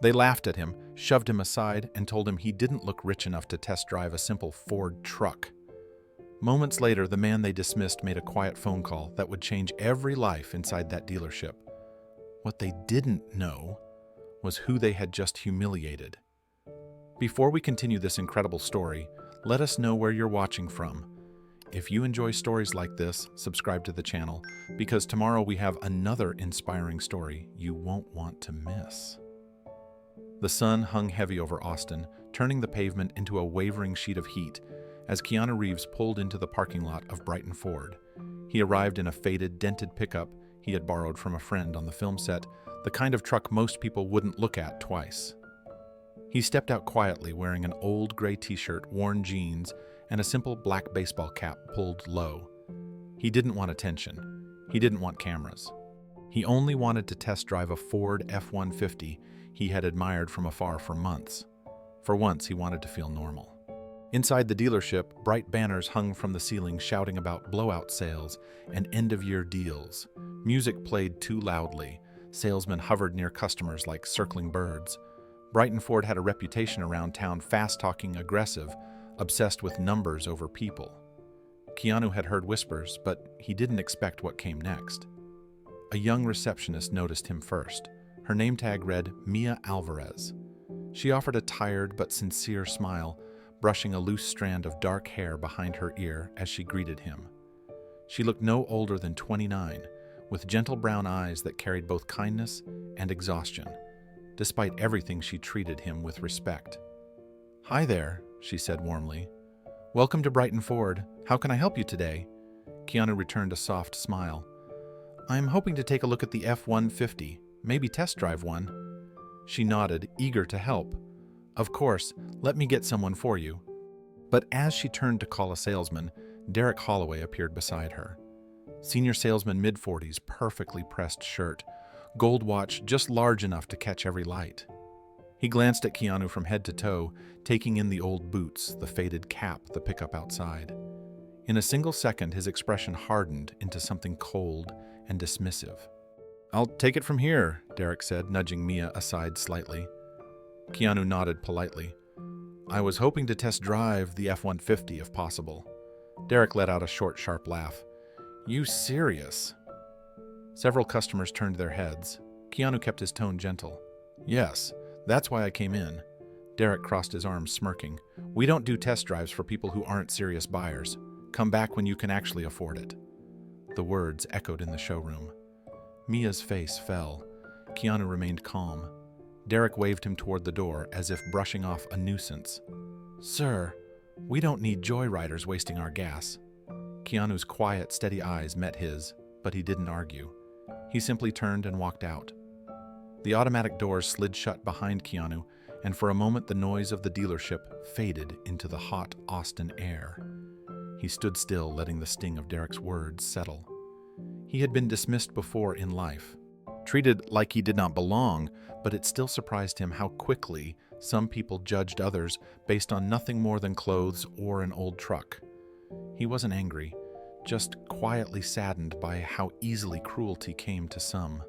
They laughed at him, shoved him aside, and told him he didn't look rich enough to test drive a simple Ford truck. Moments later, the man they dismissed made a quiet phone call that would change every life inside that dealership. What they didn't know was who they had just humiliated. Before we continue this incredible story, let us know where you're watching from. If you enjoy stories like this, subscribe to the channel, because tomorrow we have another inspiring story you won't want to miss. The sun hung heavy over Austin, turning the pavement into a wavering sheet of heat as Keanu Reeves pulled into the parking lot of Brighton Ford. He arrived in a faded, dented pickup he had borrowed from a friend on the film set, the kind of truck most people wouldn't look at twice. He stepped out quietly, wearing an old gray t-shirt, worn jeans, and a simple black baseball cap pulled low. He didn't want attention. He didn't want cameras. He only wanted to test drive a Ford F-150 he had admired from afar for months. For once, he wanted to feel normal. Inside the dealership, bright banners hung from the ceiling shouting about blowout sales and end-of-year deals. Music played too loudly. Salesmen hovered near customers like circling birds. Brighton Ford had a reputation around town, fast-talking, aggressive, obsessed with numbers over people. Keanu had heard whispers, but he didn't expect what came next. A young receptionist noticed him first. Her name tag read Mia Alvarez. She offered a tired but sincere smile, brushing a loose strand of dark hair behind her ear as she greeted him. She looked no older than 29, with gentle brown eyes that carried both kindness and exhaustion. Despite everything, she treated him with respect. "Hi there," she said warmly. "Welcome to Brighton Ford. How can I help you today?" Keanu returned a soft smile. "I'm hoping to take a look at the F-150, maybe test drive one." She nodded, eager to help. "Of course, let me get someone for you." But as she turned to call a salesman, Derek Holloway appeared beside her. Senior salesman, mid-40s, perfectly pressed shirt, gold watch just large enough to catch every light. He glanced at Keanu from head to toe, taking in the old boots, the faded cap, the pickup outside. In a single second, his expression hardened into something cold and dismissive. "I'll take it from here," Derek said, nudging Mia aside slightly. Keanu nodded politely. "I was hoping to test drive the F-150 if possible." Derek let out a short, sharp laugh. "You serious?" Several customers turned their heads. Keanu kept his tone gentle. "Yes, that's why I came in." Derek crossed his arms, smirking. "We don't do test drives for people who aren't serious buyers. Come back when you can actually afford it." The words echoed in the showroom. Mia's face fell. Keanu remained calm. Derek waved him toward the door as if brushing off a nuisance. "Sir, we don't need joyriders wasting our gas." Keanu's quiet, steady eyes met his, but he didn't argue. He simply turned and walked out. The automatic doors slid shut behind Keanu, and for a moment the noise of the dealership faded into the hot Austin air. He stood still, letting the sting of Derek's words settle. He had been dismissed before in life, treated like he did not belong, but it still surprised him how quickly some people judged others based on nothing more than clothes or an old truck. He wasn't angry, just quietly saddened by how easily cruelty came to some.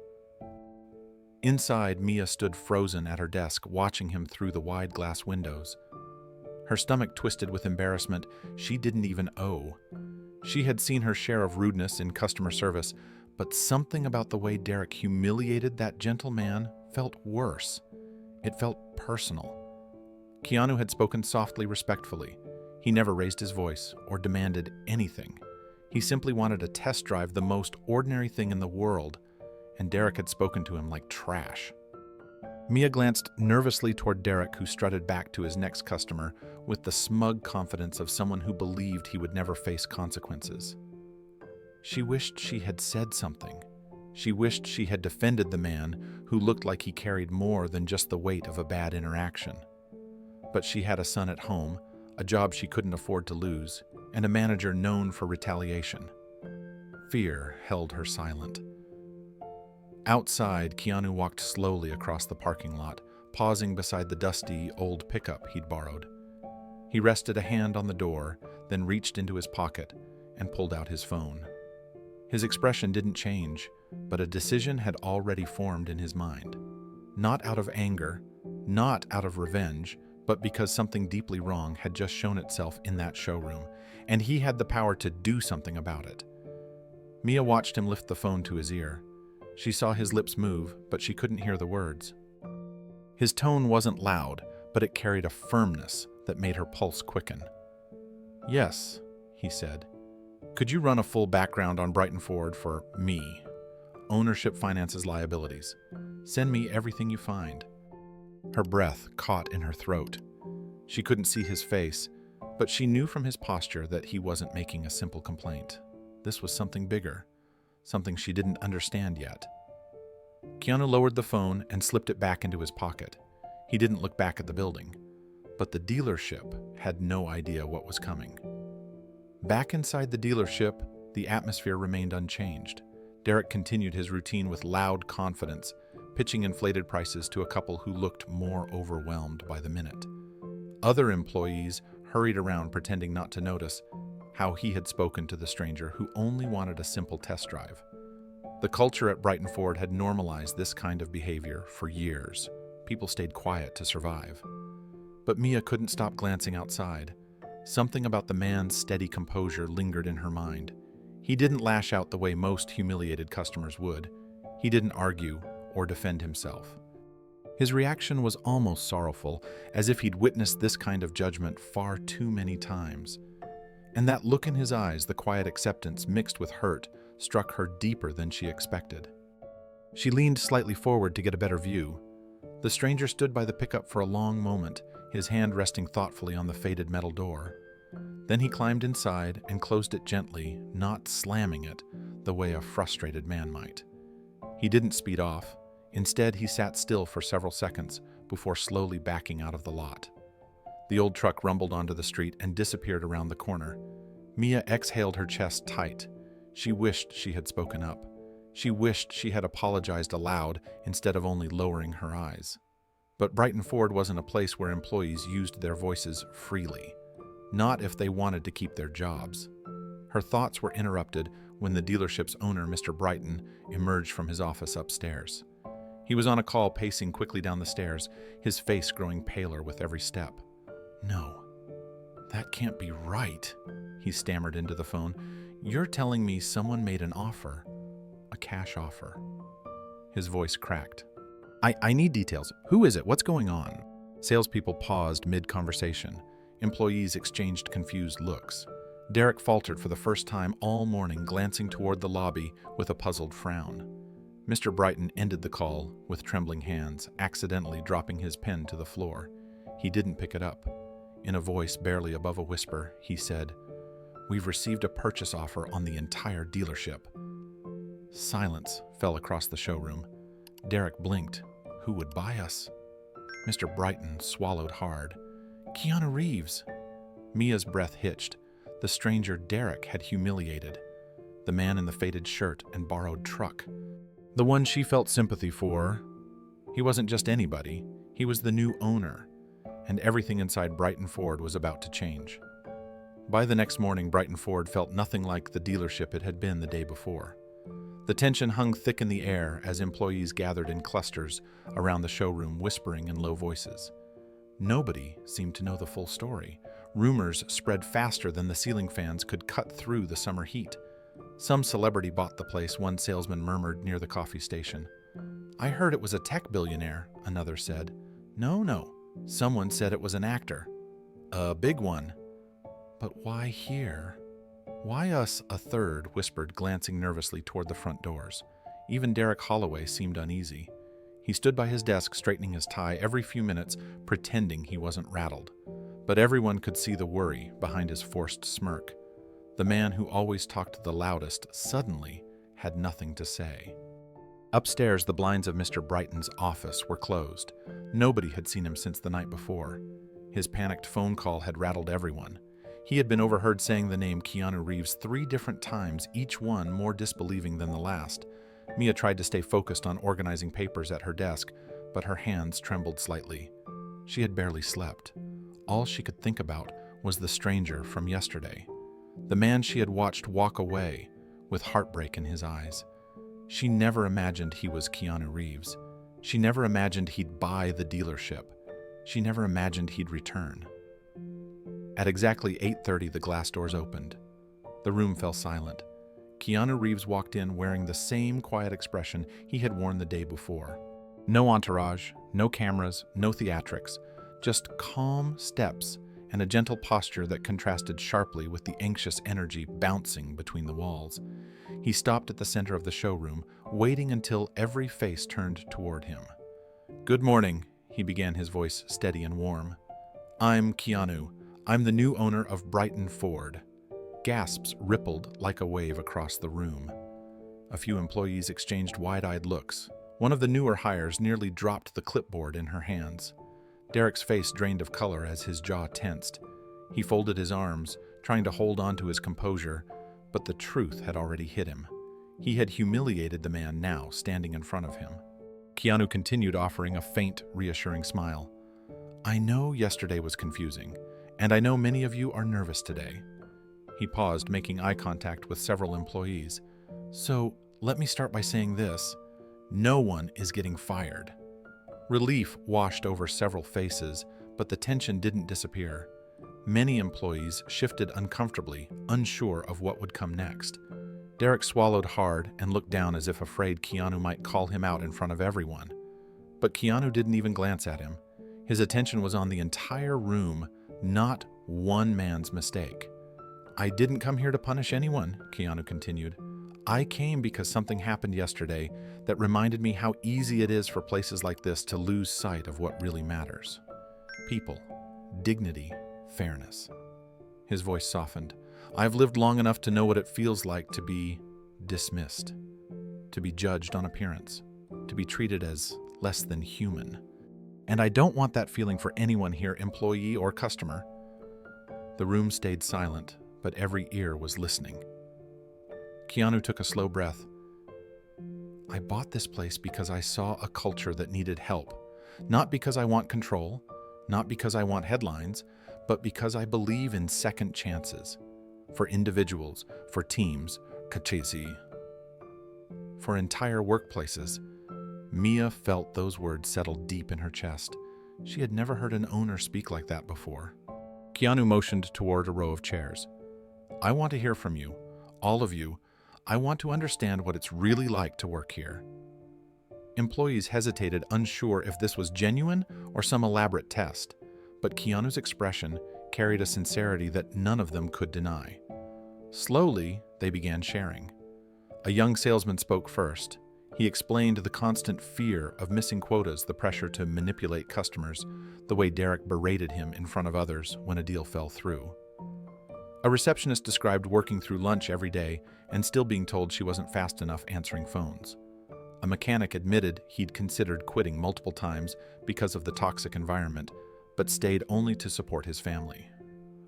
Inside, Mia stood frozen at her desk, watching him through the wide glass windows. Her stomach twisted with embarrassment she didn't even owe. She had seen her share of rudeness in customer service, but something about the way Derek humiliated that gentle man felt worse. It felt personal. Keanu had spoken softly, respectfully. He never raised his voice or demanded anything. He simply wanted to test drive the most ordinary thing in the world, and Derek had spoken to him like trash. Mia glanced nervously toward Derek, who strutted back to his next customer with the smug confidence of someone who believed he would never face consequences. She wished she had said something. She wished she had defended the man who looked like he carried more than just the weight of a bad interaction. But she had a son at home, a job she couldn't afford to lose, and a manager known for retaliation. Fear held her silent. Outside, Keanu walked slowly across the parking lot, pausing beside the dusty, old pickup he'd borrowed. He rested a hand on the door, then reached into his pocket and pulled out his phone. His expression didn't change, but a decision had already formed in his mind. Not out of anger, not out of revenge, but because something deeply wrong had just shown itself in that showroom, and he had the power to do something about it. Mia watched him lift the phone to his ear. She saw his lips move, but she couldn't hear the words. His tone wasn't loud, but it carried a firmness that made her pulse quicken. "Yes," he said. "Could you run a full background on Brighton Ford for me? Ownership, finances, liabilities. Send me everything you find." Her breath caught in her throat. She couldn't see his face, but she knew from his posture that he wasn't making a simple complaint. This was something bigger, something she didn't understand yet. Keanu lowered the phone and slipped it back into his pocket. He didn't look back at the building, but the dealership had no idea what was coming. Back inside the dealership, the atmosphere remained unchanged. Derek continued his routine with loud confidence, pitching inflated prices to a couple who looked more overwhelmed by the minute. Other employees hurried around pretending not to notice how he had spoken to the stranger who only wanted a simple test drive. The culture at Brighton Ford had normalized this kind of behavior for years. People stayed quiet to survive. But Mia couldn't stop glancing outside. Something about the man's steady composure lingered in her mind. He didn't lash out the way most humiliated customers would. He didn't argue or defend himself. His reaction was almost sorrowful, as if he'd witnessed this kind of judgment far too many times. And that look in his eyes, the quiet acceptance mixed with hurt, struck her deeper than she expected. She leaned slightly forward to get a better view. The stranger stood by the pickup for a long moment, his hand resting thoughtfully on the faded metal door. Then he climbed inside and closed it gently, not slamming it the way a frustrated man might. He didn't speed off. Instead, he sat still for several seconds before slowly backing out of the lot. The old truck rumbled onto the street and disappeared around the corner. Mia exhaled, her chest tight. She wished she had spoken up. She wished she had apologized aloud instead of only lowering her eyes. But Brighton Ford wasn't a place where employees used their voices freely. Not if they wanted to keep their jobs. Her thoughts were interrupted when the dealership's owner, Mr. Brighton, emerged from his office upstairs. He was on a call, pacing quickly down the stairs, his face growing paler with every step. "No, that can't be right," he stammered into the phone. "You're telling me someone made an offer, a cash offer." His voice cracked. I need details. Who is it? What's going on?" Salespeople paused mid-conversation. Employees exchanged confused looks. Derek faltered for the first time all morning, glancing toward the lobby with a puzzled frown. Mr. Brighton ended the call with trembling hands, accidentally dropping his pen to the floor. He didn't pick it up. In a voice barely above a whisper, he said, "We've received a purchase offer on the entire dealership." Silence fell across the showroom. Derek blinked. Who would buy us? Mr. Brighton swallowed hard. "Keanu Reeves." Mia's breath hitched. The stranger Derek had humiliated. The man in the faded shirt and borrowed truck. The one she felt sympathy for. He wasn't just anybody. He was the new owner. And everything inside Brighton Ford was about to change. By the next morning, Brighton Ford felt nothing like the dealership it had been the day before. The tension hung thick in the air as employees gathered in clusters around the showroom, whispering in low voices. Nobody seemed to know the full story. Rumors spread faster than the ceiling fans could cut through the summer heat. Some celebrity bought the place, one salesman murmured near the coffee station. "I heard it was a tech billionaire," another said. No. Someone said it was an actor. "A big one." "But why here?" "Why us?" a third whispered, glancing nervously toward the front doors. Even Derek Holloway seemed uneasy. He stood by his desk, straightening his tie every few minutes, pretending he wasn't rattled. But everyone could see the worry behind his forced smirk. The man who always talked the loudest suddenly had nothing to say. Upstairs, the blinds of Mr. Brighton's office were closed. Nobody had seen him since the night before. His panicked phone call had rattled everyone. He had been overheard saying the name Keanu Reeves 3 different times, each one more disbelieving than the last. Mia tried to stay focused on organizing papers at her desk, but her hands trembled slightly. She had barely slept. All she could think about was the stranger from yesterday. The man she had watched walk away with heartbreak in his eyes. She never imagined he was Keanu Reeves. She never imagined he'd buy the dealership. She never imagined he'd return. At exactly 8:30, the glass doors opened. The room fell silent. Keanu Reeves walked in wearing the same quiet expression he had worn the day before. No entourage, no cameras, no theatrics, just calm steps and a gentle posture that contrasted sharply with the anxious energy bouncing between the walls. He stopped at the center of the showroom, waiting until every face turned toward him. "Good morning," he began, his voice steady and warm. "I'm Keanu. I'm the new owner of Brighton Ford." Gasps rippled like a wave across the room. A few employees exchanged wide-eyed looks. One of the newer hires nearly dropped the clipboard in her hands. Derek's face drained of color as his jaw tensed. He folded his arms, trying to hold on to his composure, but the truth had already hit him. He had humiliated the man now standing in front of him. Keanu continued, offering a faint, reassuring smile. "I know yesterday was confusing, and I know many of you are nervous today." He paused, making eye contact with several employees. "So, let me start by saying this. No one is getting fired." Relief washed over several faces, but the tension didn't disappear. Many employees shifted uncomfortably, unsure of what would come next. Derek swallowed hard and looked down as if afraid Keanu might call him out in front of everyone. But Keanu didn't even glance at him. His attention was on the entire room, not one man's mistake. "I didn't come here to punish anyone," Keanu continued. "I came because something happened yesterday that reminded me how easy it is for places like this to lose sight of what really matters. People, dignity, fairness." His voice softened. "I've lived long enough to know what it feels like to be dismissed, to be judged on appearance, to be treated as less than human. And I don't want that feeling for anyone here, employee or customer." The room stayed silent, but every ear was listening. Keanu took a slow breath. "I bought this place because I saw a culture that needed help. Not because I want control, not because I want headlines, but because I believe in second chances. For individuals, for teams, kachisi, for entire workplaces." Mia felt those words settle deep in her chest. She had never heard an owner speak like that before. Keanu motioned toward a row of chairs. "I want to hear from you, all of you. I want to understand what it's really like to work here." Employees hesitated, unsure if this was genuine or some elaborate test, but Keanu's expression carried a sincerity that none of them could deny. Slowly, they began sharing. A young salesman spoke first. He explained the constant fear of missing quotas, the pressure to manipulate customers, the way Derek berated him in front of others when a deal fell through. A receptionist described working through lunch every day and still being told she wasn't fast enough answering phones. A mechanic admitted he'd considered quitting multiple times because of the toxic environment, but stayed only to support his family.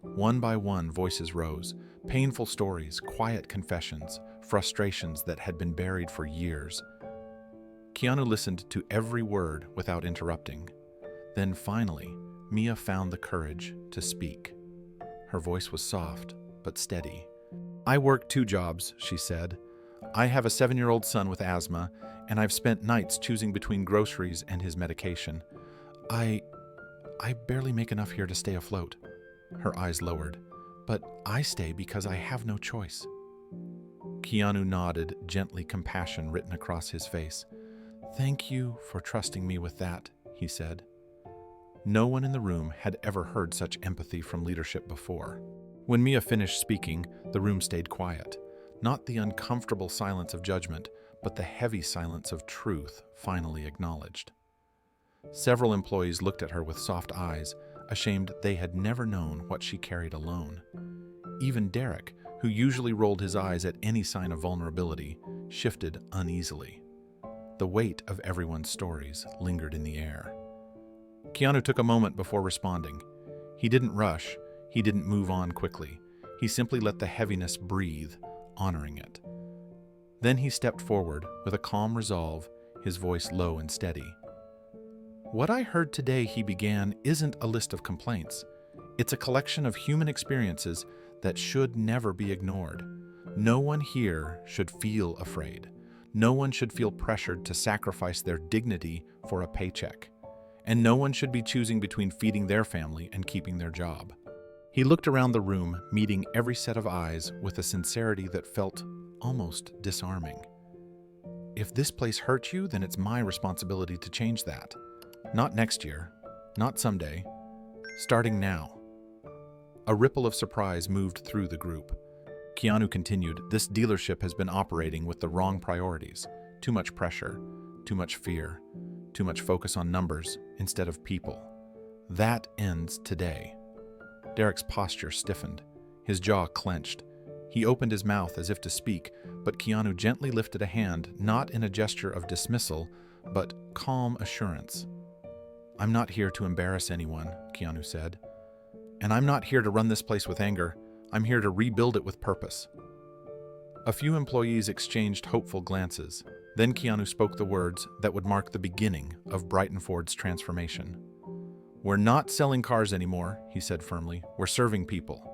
One by one, voices rose, painful stories, quiet confessions, frustrations that had been buried for years. Keanu listened to every word without interrupting. Then finally, Mia found the courage to speak. Her voice was soft, but steady. "I work 2 jobs," she said. "I have a 7-year-old son with asthma, and I've spent nights choosing between groceries and his medication. I barely make enough here to stay afloat." Her eyes lowered. "But I stay because I have no choice." Keanu nodded, gently, compassion written across his face. "Thank you for trusting me with that," he said. No one in the room had ever heard such empathy from leadership before. When Mia finished speaking, the room stayed quiet. Not the uncomfortable silence of judgment, but the heavy silence of truth finally acknowledged. Several employees looked at her with soft eyes, ashamed they had never known what she carried alone. Even Derek, who usually rolled his eyes at any sign of vulnerability, shifted uneasily. The weight of everyone's stories lingered in the air. Keanu took a moment before responding. He didn't rush, he didn't move on quickly. He simply let the heaviness breathe, honoring it. Then he stepped forward with a calm resolve, his voice low and steady. "What I heard today," he began, "isn't a list of complaints. It's a collection of human experiences that should never be ignored. No one here should feel afraid. No one should feel pressured to sacrifice their dignity for a paycheck, and no one should be choosing between feeding their family and keeping their job. He looked around the room, meeting every set of eyes with a sincerity that felt almost disarming. If this place hurts you, then it's my responsibility to change that. Not next year, not someday, starting now. A ripple of surprise moved through the group. Keanu continued, "This dealership has been operating with the wrong priorities. Too much pressure, too much fear, too much focus on numbers instead of people. That ends today." Derek's posture stiffened. His jaw clenched. He opened his mouth as if to speak, but Keanu gently lifted a hand, not in a gesture of dismissal, but calm assurance. "I'm not here to embarrass anyone," Keanu said. "And I'm not here to run this place with anger. I'm here to rebuild it with purpose." A few employees exchanged hopeful glances. Then Keanu spoke the words that would mark the beginning of Brighton Ford's transformation. "We're not selling cars anymore," he said firmly. "We're serving people."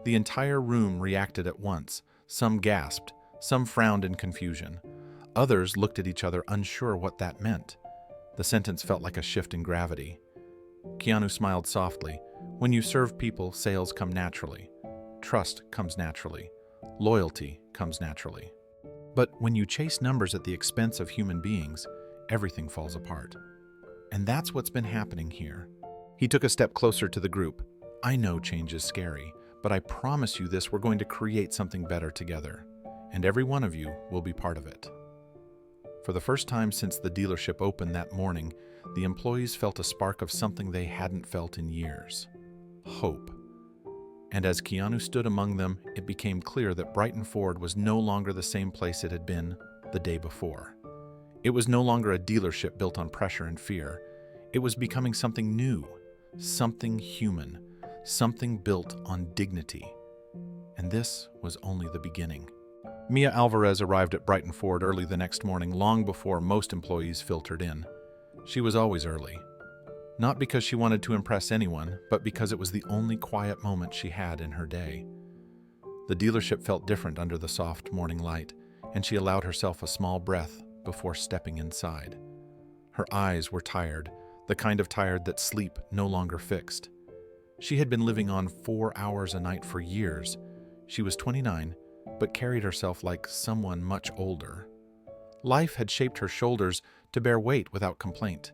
The entire room reacted at once. Some gasped, some frowned in confusion. Others looked at each other, unsure what that meant. The sentence felt like a shift in gravity. Keanu smiled softly. "When you serve people, sales come naturally. Trust comes naturally. Loyalty comes naturally. But when you chase numbers at the expense of human beings, everything falls apart. And that's what's been happening here." He took a step closer to the group. "I know change is scary, but I promise you this, we're going to create something better together. And every one of you will be part of it." For the first time since the dealership opened that morning, the employees felt a spark of something they hadn't felt in years. Hope. And as Keanu stood among them, it became clear that Brighton Ford was no longer the same place it had been the day before. It was no longer a dealership built on pressure and fear. It was becoming something new, something human, something built on dignity. And this was only the beginning. Mia Alvarez arrived at Brighton Ford early the next morning, long before most employees filtered in. She was always early. Not because she wanted to impress anyone, but because it was the only quiet moment she had in her day. The dealership felt different under the soft morning light, and she allowed herself a small breath before stepping inside. Her eyes were tired, the kind of tired that sleep no longer fixed. She had been living on 4 hours a night for years. She was 29, but carried herself like someone much older. Life had shaped her shoulders to bear weight without complaint.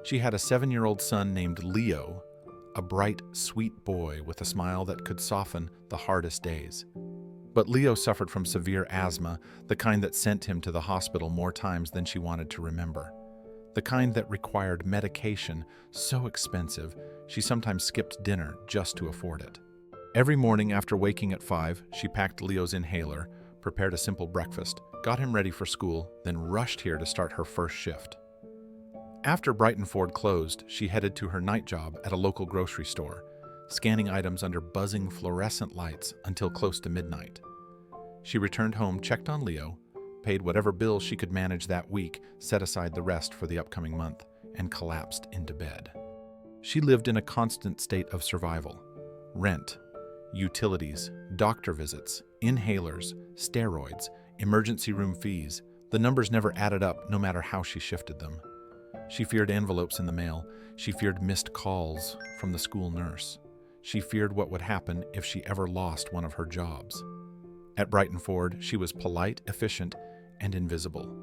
She had a 7-year-old son named Leo, a bright, sweet boy with a smile that could soften the hardest days. But Leo suffered from severe asthma, the kind that sent him to the hospital more times than she wanted to remember. The kind that required medication so expensive, she sometimes skipped dinner just to afford it. Every morning after waking at 5, she packed Leo's inhaler, prepared a simple breakfast, got him ready for school, then rushed here to start her first shift. After Brighton Ford closed, she headed to her night job at a local grocery store, scanning items under buzzing fluorescent lights until close to midnight. She returned home, checked on Leo, paid whatever bills she could manage that week, set aside the rest for the upcoming month, and collapsed into bed. She lived in a constant state of survival. Rent, utilities, doctor visits, inhalers, steroids, emergency room fees. The numbers never added up, no matter how she shifted them. She feared envelopes in the mail. She feared missed calls from the school nurse. She feared what would happen if she ever lost one of her jobs. At Brighton Ford, she was polite, efficient, and invisible.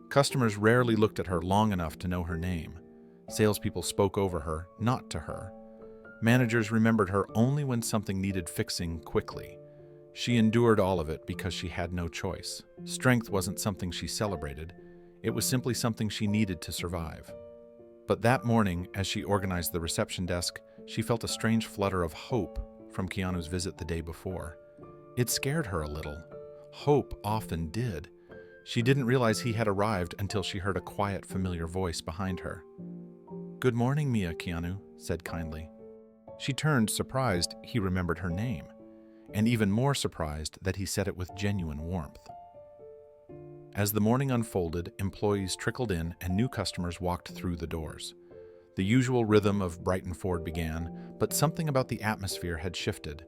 Customers rarely looked at her long enough to know her name. Salespeople spoke over her, not to her. Managers remembered her only when something needed fixing quickly. She endured all of it because she had no choice. Strength wasn't something she celebrated. It was simply something she needed to survive. But that morning, as she organized the reception desk, she felt a strange flutter of hope from Keanu's visit the day before. It scared her a little. Hope often did. She didn't realize he had arrived until she heard a quiet, familiar voice behind her. "Good morning, Mia," Keanu said kindly. She turned, surprised he remembered her name, and even more surprised that he said it with genuine warmth. As the morning unfolded, employees trickled in and new customers walked through the doors. The usual rhythm of Brighton Ford began, but something about the atmosphere had shifted.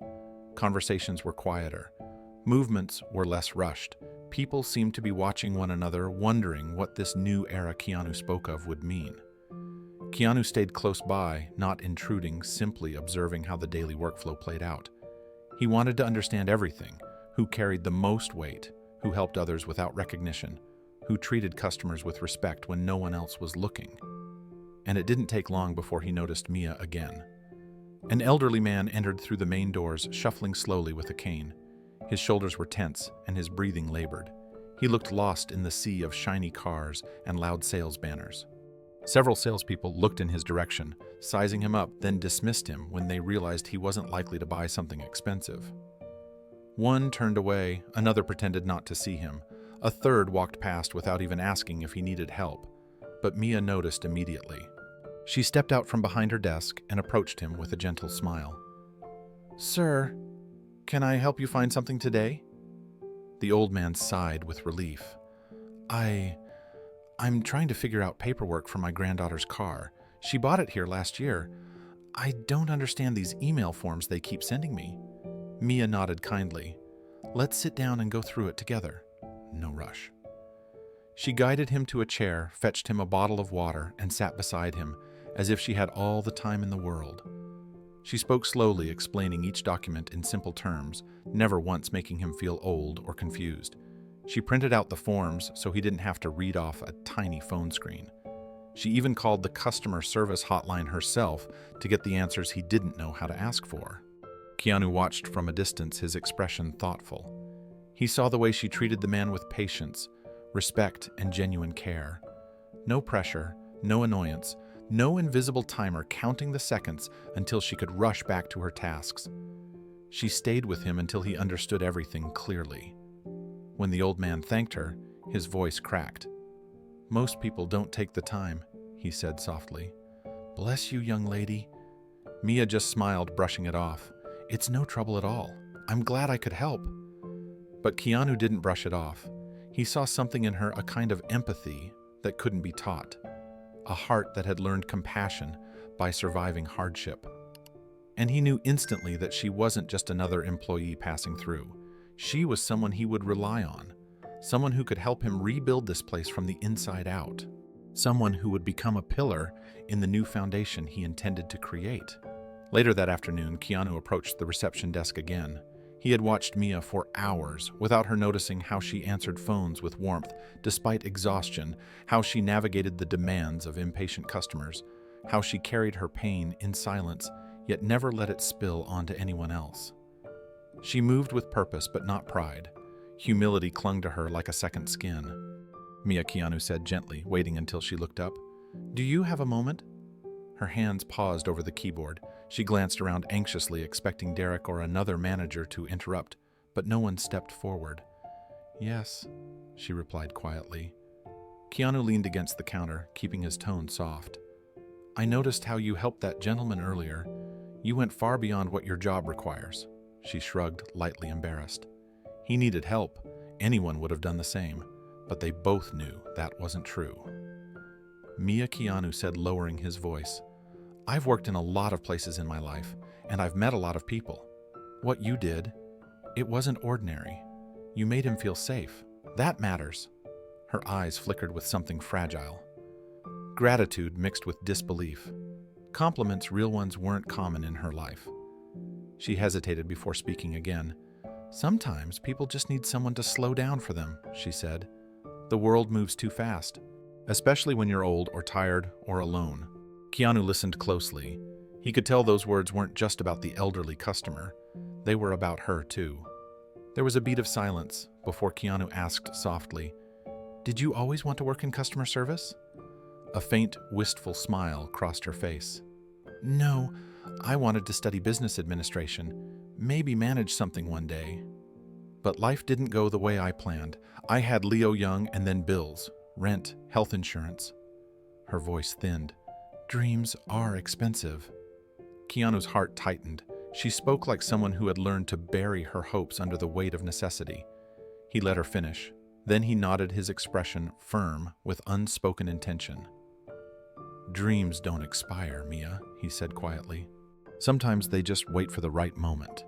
Conversations were quieter. Movements were less rushed. People seemed to be watching one another, wondering what this new era Keanu spoke of would mean. Keanu stayed close by, not intruding, simply observing how the daily workflow played out. He wanted to understand everything: who carried the most weight, who helped others without recognition, who treated customers with respect when no one else was looking. And it didn't take long before he noticed Mia again. An elderly man entered through the main doors, shuffling slowly with a cane. His shoulders were tense and his breathing labored. He looked lost in the sea of shiny cars and loud sales banners. Several salespeople looked in his direction, sizing him up, then dismissed him when they realized he wasn't likely to buy something expensive. One turned away, another pretended not to see him. A third walked past without even asking if he needed help. But Mia noticed immediately. She stepped out from behind her desk and approached him with a gentle smile. "Sir, can I help you find something today?" The old man sighed with relief. I'm trying to figure out paperwork for my granddaughter's car. She bought it here last year. I don't understand these email forms they keep sending me." Mia nodded kindly. "Let's sit down and go through it together. No rush." She guided him to a chair, fetched him a bottle of water, and sat beside him, as if she had all the time in the world. She spoke slowly, explaining each document in simple terms, never once making him feel old or confused. She printed out the forms so he didn't have to read off a tiny phone screen. She even called the customer service hotline herself to get the answers he didn't know how to ask for. Keanu watched from a distance, his expression thoughtful. He saw the way she treated the man with patience, respect, and genuine care. No pressure, no annoyance, no invisible timer counting the seconds until she could rush back to her tasks. She stayed with him until he understood everything clearly. When the old man thanked her, his voice cracked. "Most people don't take the time," he said softly. "Bless you, young lady." Mia just smiled, brushing it off. "It's no trouble at all. I'm glad I could help." But Keanu didn't brush it off. He saw something in her, a kind of empathy that couldn't be taught. A heart that had learned compassion by surviving hardship. And he knew instantly that she wasn't just another employee passing through. She was someone he would rely on, someone who could help him rebuild this place from the inside out, someone who would become a pillar in the new foundation he intended to create. Later that afternoon, Keanu approached the reception desk again. He had watched Mia for hours without her noticing how she answered phones with warmth despite exhaustion, how she navigated the demands of impatient customers, how she carried her pain in silence yet never let it spill onto anyone else. She moved with purpose but not pride. Humility clung to her like a second skin. "Mia," Keanu said gently, waiting until she looked up. "Do you have a moment?" Her hands paused over the keyboard. She glanced around anxiously, expecting Derek or another manager to interrupt, but no one stepped forward. "Yes," she replied quietly. Keanu leaned against the counter, keeping his tone soft. "I noticed how you helped that gentleman earlier. You went far beyond what your job requires." She shrugged, lightly embarrassed. He needed help. Anyone would have done the same, but they both knew that wasn't true. "Mia," Keanu said, lowering his voice, "I've worked in a lot of places in my life, and I've met a lot of people. What you did, it wasn't ordinary. You made him feel safe. That matters." Her eyes flickered with something fragile. Gratitude mixed with disbelief. Compliments, real ones, weren't common in her life. She hesitated before speaking again. "Sometimes people just need someone to slow down for them," she said. "The world moves too fast, especially when you're old or tired or alone." Keanu listened closely. He could tell those words weren't just about the elderly customer. They were about her, too. There was a beat of silence before Keanu asked softly, "Did you always want to work in customer service?" A faint, wistful smile crossed her face. "No, I wanted to study business administration, maybe manage something one day. But life didn't go the way I planned. I had Leo young and then bills, rent, health insurance." Her voice thinned. "Dreams are expensive." Keanu's heart tightened. She spoke like someone who had learned to bury her hopes under the weight of necessity. He let her finish. Then he nodded, his expression firm with unspoken intention. "Dreams don't expire, Mia," he said quietly. "Sometimes they just wait for the right moment."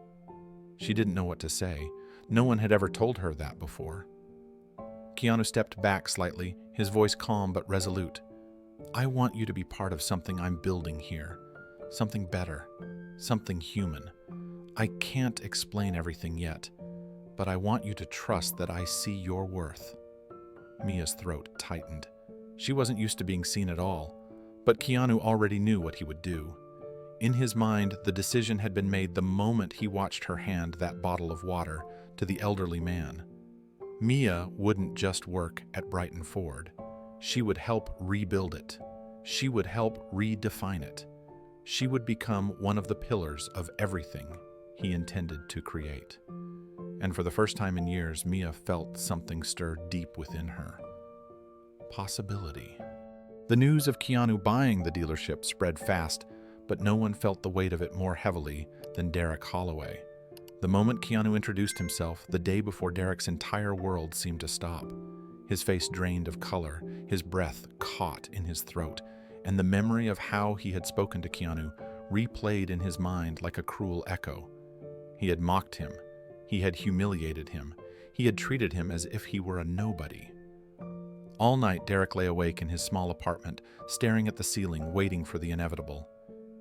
She didn't know what to say. No one had ever told her that before. Keanu stepped back slightly, his voice calm but resolute. I want you to be part of something I'm building here. Something better. Something human. I can't explain everything yet, but I want you to trust that I see your worth. Mia's throat tightened. She wasn't used to being seen at all, but Keanu already knew what he would do. In his mind, the decision had been made the moment he watched her hand that bottle of water to the elderly man. Mia wouldn't just work at Brighton Ford. She would help rebuild it. She would help redefine it. She would become one of the pillars of everything he intended to create. And for the first time in years, Mia felt something stir deep within her. Possibility. The news of Keanu buying the dealership spread fast, but no one felt the weight of it more heavily than Derek Holloway. The moment Keanu introduced himself, the day before Derek's entire world seemed to stop. His face drained of color, his breath caught in his throat, and the memory of how he had spoken to Keanu replayed in his mind like a cruel echo. He had mocked him. He had humiliated him. He had treated him as if he were a nobody. All night, Derek lay awake in his small apartment, staring at the ceiling, waiting for the inevitable.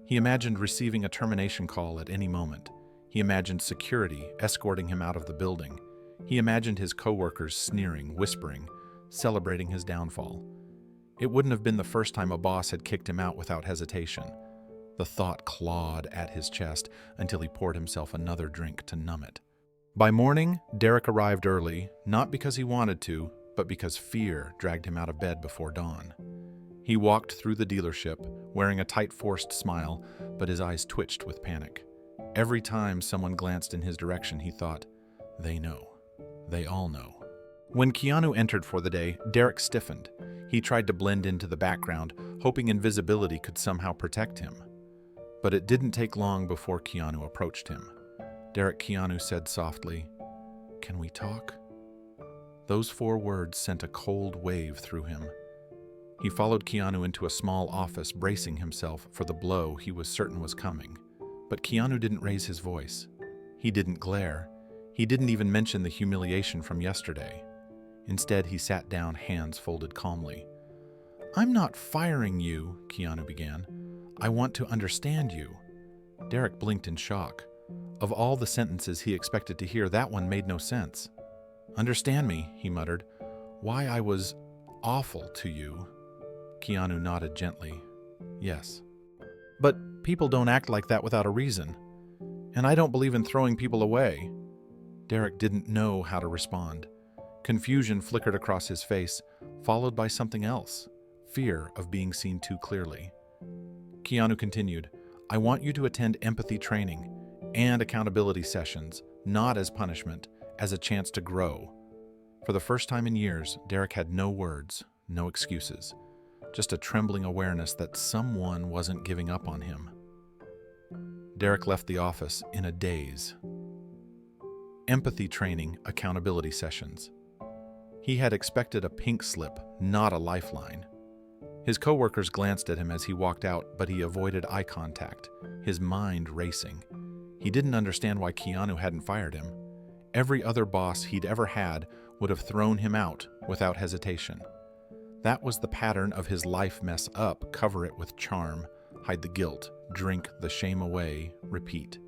He imagined receiving a termination call at any moment. He imagined security escorting him out of the building. He imagined his coworkers sneering, whispering, celebrating his downfall. It wouldn't have been the first time a boss had kicked him out without hesitation. The thought clawed at his chest until he poured himself another drink to numb it. By morning, Derek arrived early, not because he wanted to, but because fear dragged him out of bed before dawn. He walked through the dealership, wearing a tight, forced smile, but his eyes twitched with panic. Every time someone glanced in his direction, he thought, they know. They all know. When Keanu entered for the day, Derek stiffened. He tried to blend into the background, hoping invisibility could somehow protect him. But it didn't take long before Keanu approached him. Derek, Keanu said softly, "Can we talk?" Those 4 words sent a cold wave through him. He followed Keanu into a small office, bracing himself for the blow he was certain was coming. But Keanu didn't raise his voice. He didn't glare. He didn't even mention the humiliation from yesterday. Instead, he sat down, hands folded calmly. "I'm not firing you," Keanu began. "I want to understand you." Derek blinked in shock. Of all the sentences he expected to hear, that one made no sense. "Understand me," he muttered. "Why I was awful to you." Keanu nodded gently. "Yes. But people don't act like that without a reason. And I don't believe in throwing people away." Derek didn't know how to respond. Confusion flickered across his face, followed by something else, fear of being seen too clearly. Keanu continued, "I want you to attend empathy training and accountability sessions, not as punishment, as a chance to grow." For the first time in years, Derek had no words, no excuses, just a trembling awareness that someone wasn't giving up on him. Derek left the office in a daze. Empathy training, accountability sessions. He had expected a pink slip, not a lifeline. His coworkers glanced at him as he walked out, but he avoided eye contact, his mind racing. He didn't understand why Keanu hadn't fired him. Every other boss he'd ever had would have thrown him out without hesitation. That was the pattern of his life: mess up, cover it with charm, hide the guilt, drink the shame away, repeat.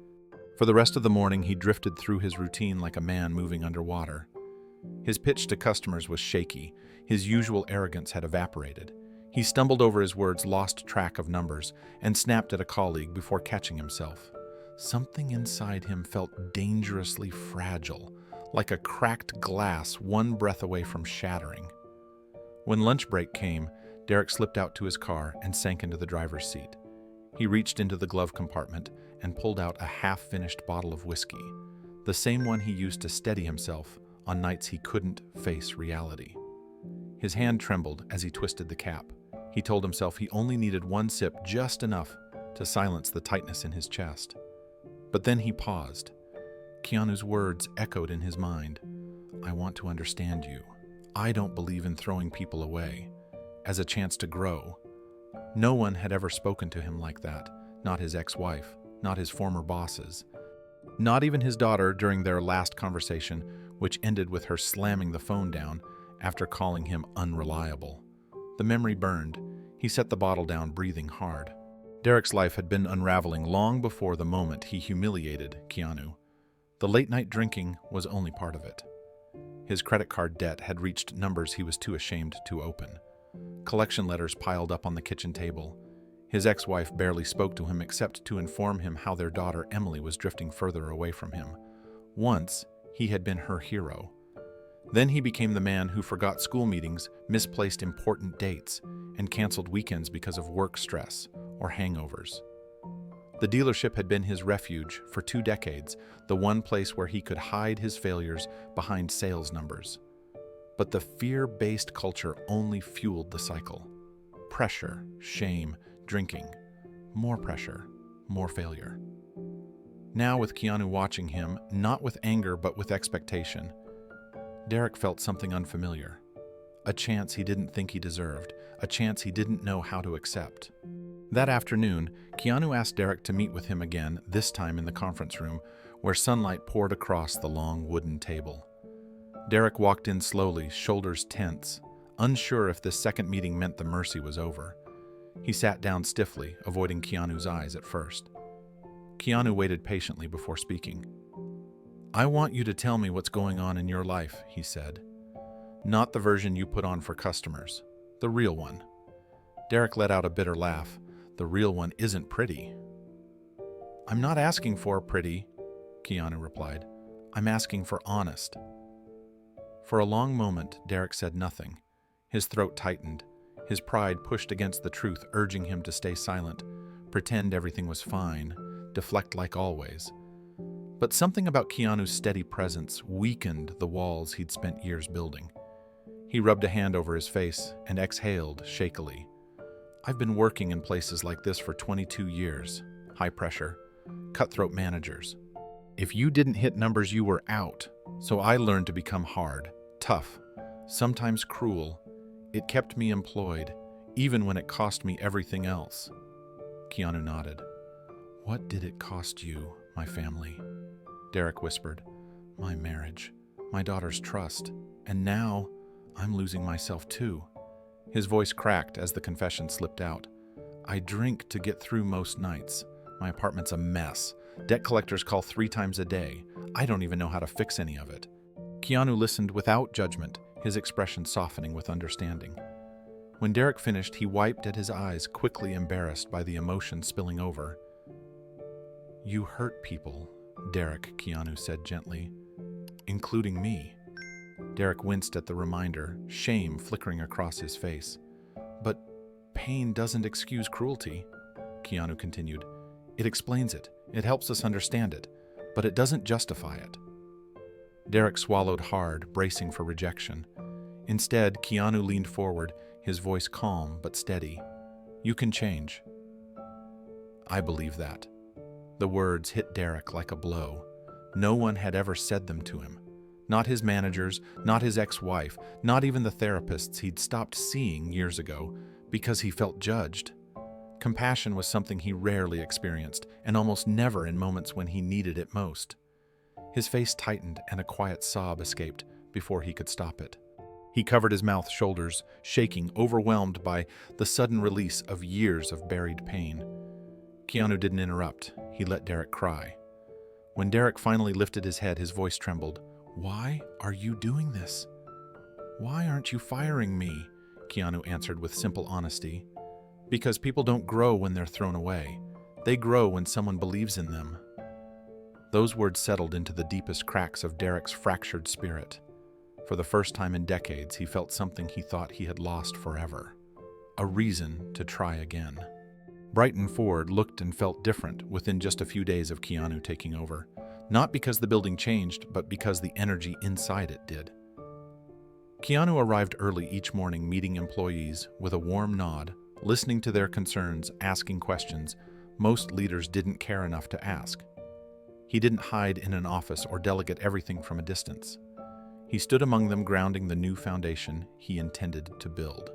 For the rest of the morning, he drifted through his routine like a man moving underwater. His pitch to customers was shaky. His usual arrogance had evaporated. He stumbled over his words, lost track of numbers, and snapped at a colleague before catching himself. Something inside him felt dangerously fragile, like a cracked glass one breath away from shattering. When lunch break came, Derek slipped out to his car and sank into the driver's seat. He reached into the glove compartment and pulled out a half-finished bottle of whiskey, the same one he used to steady himself on nights he couldn't face reality. His hand trembled as he twisted the cap. He told himself he only needed one sip, just enough to silence the tightness in his chest. But then he paused. Keanu's words echoed in his mind. "I want to understand you. I don't believe in throwing people away. As a chance to grow." No one had ever spoken to him like that. Not his ex-wife, not his former bosses, not even his daughter during their last conversation, which ended with her slamming the phone down after calling him unreliable. The memory burned. He set the bottle down, breathing hard. Derek's life had been unraveling long before the moment he humiliated Keanu. The late-night drinking was only part of it. His credit card debt had reached numbers he was too ashamed to open. Collection letters piled up on the kitchen table. His ex-wife barely spoke to him except to inform him how their daughter Emily was drifting further away from him. Once, he had been her hero. Then he became the man who forgot school meetings, misplaced important dates, and canceled weekends because of work stress or hangovers. The dealership had been his refuge for 2 decades, the one place where he could hide his failures behind sales numbers. But the fear-based culture only fueled the cycle. Pressure, shame, drinking. More pressure, more failure. Now with Keanu watching him, not with anger but with expectation, Derek felt something unfamiliar. A chance he didn't think he deserved, a chance he didn't know how to accept. That afternoon, Keanu asked Derek to meet with him again, this time in the conference room, where sunlight poured across the long wooden table. Derek walked in slowly, shoulders tense, unsure if this second meeting meant the mercy was over. He sat down stiffly, avoiding Keanu's eyes at first. Keanu waited patiently before speaking. "I want you to tell me what's going on in your life," he said. "Not the version you put on for customers. The real one." Derek let out a bitter laugh. "The real one isn't pretty." "I'm not asking for pretty," Keanu replied. "I'm asking for honest." For a long moment, Derek said nothing. His throat tightened. His pride pushed against the truth, urging him to stay silent, pretend everything was fine, deflect like always. But something about Keanu's steady presence weakened the walls he'd spent years building. He rubbed a hand over his face and exhaled shakily. "I've been working in places like this for 22 years. High pressure, cutthroat managers. If you didn't hit numbers, you were out. So I learned to become hard, tough, sometimes cruel. It kept me employed, even when it cost me everything else." Keanu nodded. "What did it cost you, my family?" Derek whispered. "My marriage, my daughter's trust, and now I'm losing myself too." His voice cracked as the confession slipped out. "I drink to get through most nights. My apartment's a mess. Debt collectors call 3 times a day. I don't even know how to fix any of it." Keanu listened without judgment, his expression softening with understanding. When Derek finished, he wiped at his eyes, quickly embarrassed by the emotion spilling over. "You hurt people, Derek," Keanu said gently. "Including me." Derek winced at the reminder, shame flickering across his face. "But pain doesn't excuse cruelty," Keanu continued. "It explains it. It helps us understand it. But it doesn't justify it." Derek swallowed hard, bracing for rejection. Instead, Keanu leaned forward, his voice calm but steady. "You can change." "I believe that." The words hit Derek like a blow. No one had ever said them to him. Not his managers, not his ex-wife, not even the therapists he'd stopped seeing years ago because he felt judged. Compassion was something he rarely experienced, and almost never in moments when he needed it most. His face tightened and a quiet sob escaped before he could stop it. He covered his mouth, shoulders, shaking, overwhelmed by the sudden release of years of buried pain. Keanu didn't interrupt. He let Derek cry. When Derek finally lifted his head, his voice trembled. "Why are you doing this?" "Why aren't you firing me?" Keanu answered with simple honesty. "Because people don't grow when they're thrown away. They grow when someone believes in them." Those words settled into the deepest cracks of Derek's fractured spirit. For the first time in decades, he felt something he thought he had lost forever. A reason to try again. Brighton Ford looked and felt different within just a few days of Keanu taking over. Not because the building changed, but because the energy inside it did. Keanu arrived early each morning, meeting employees with a warm nod, listening to their concerns, asking questions most leaders didn't care enough to ask. He didn't hide in an office or delegate everything from a distance. He stood among them, grounding the new foundation he intended to build.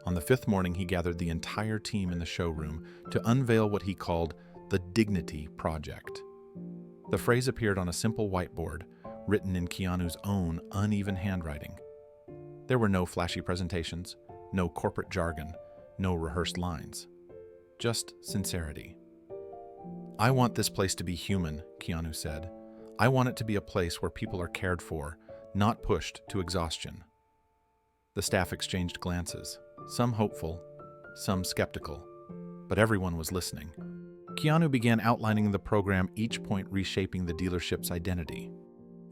On the 5th morning, he gathered the entire team in the showroom to unveil what he called the Dignity Project. The phrase appeared on a simple whiteboard, written in Keanu's own uneven handwriting. There were no flashy presentations, no corporate jargon, no rehearsed lines. Just sincerity. "I want this place to be human," Keanu said. "I want it to be a place where people are cared for, not pushed to exhaustion." The staff exchanged glances, some hopeful, some skeptical, but everyone was listening. Keanu began outlining the program, each point reshaping the dealership's identity.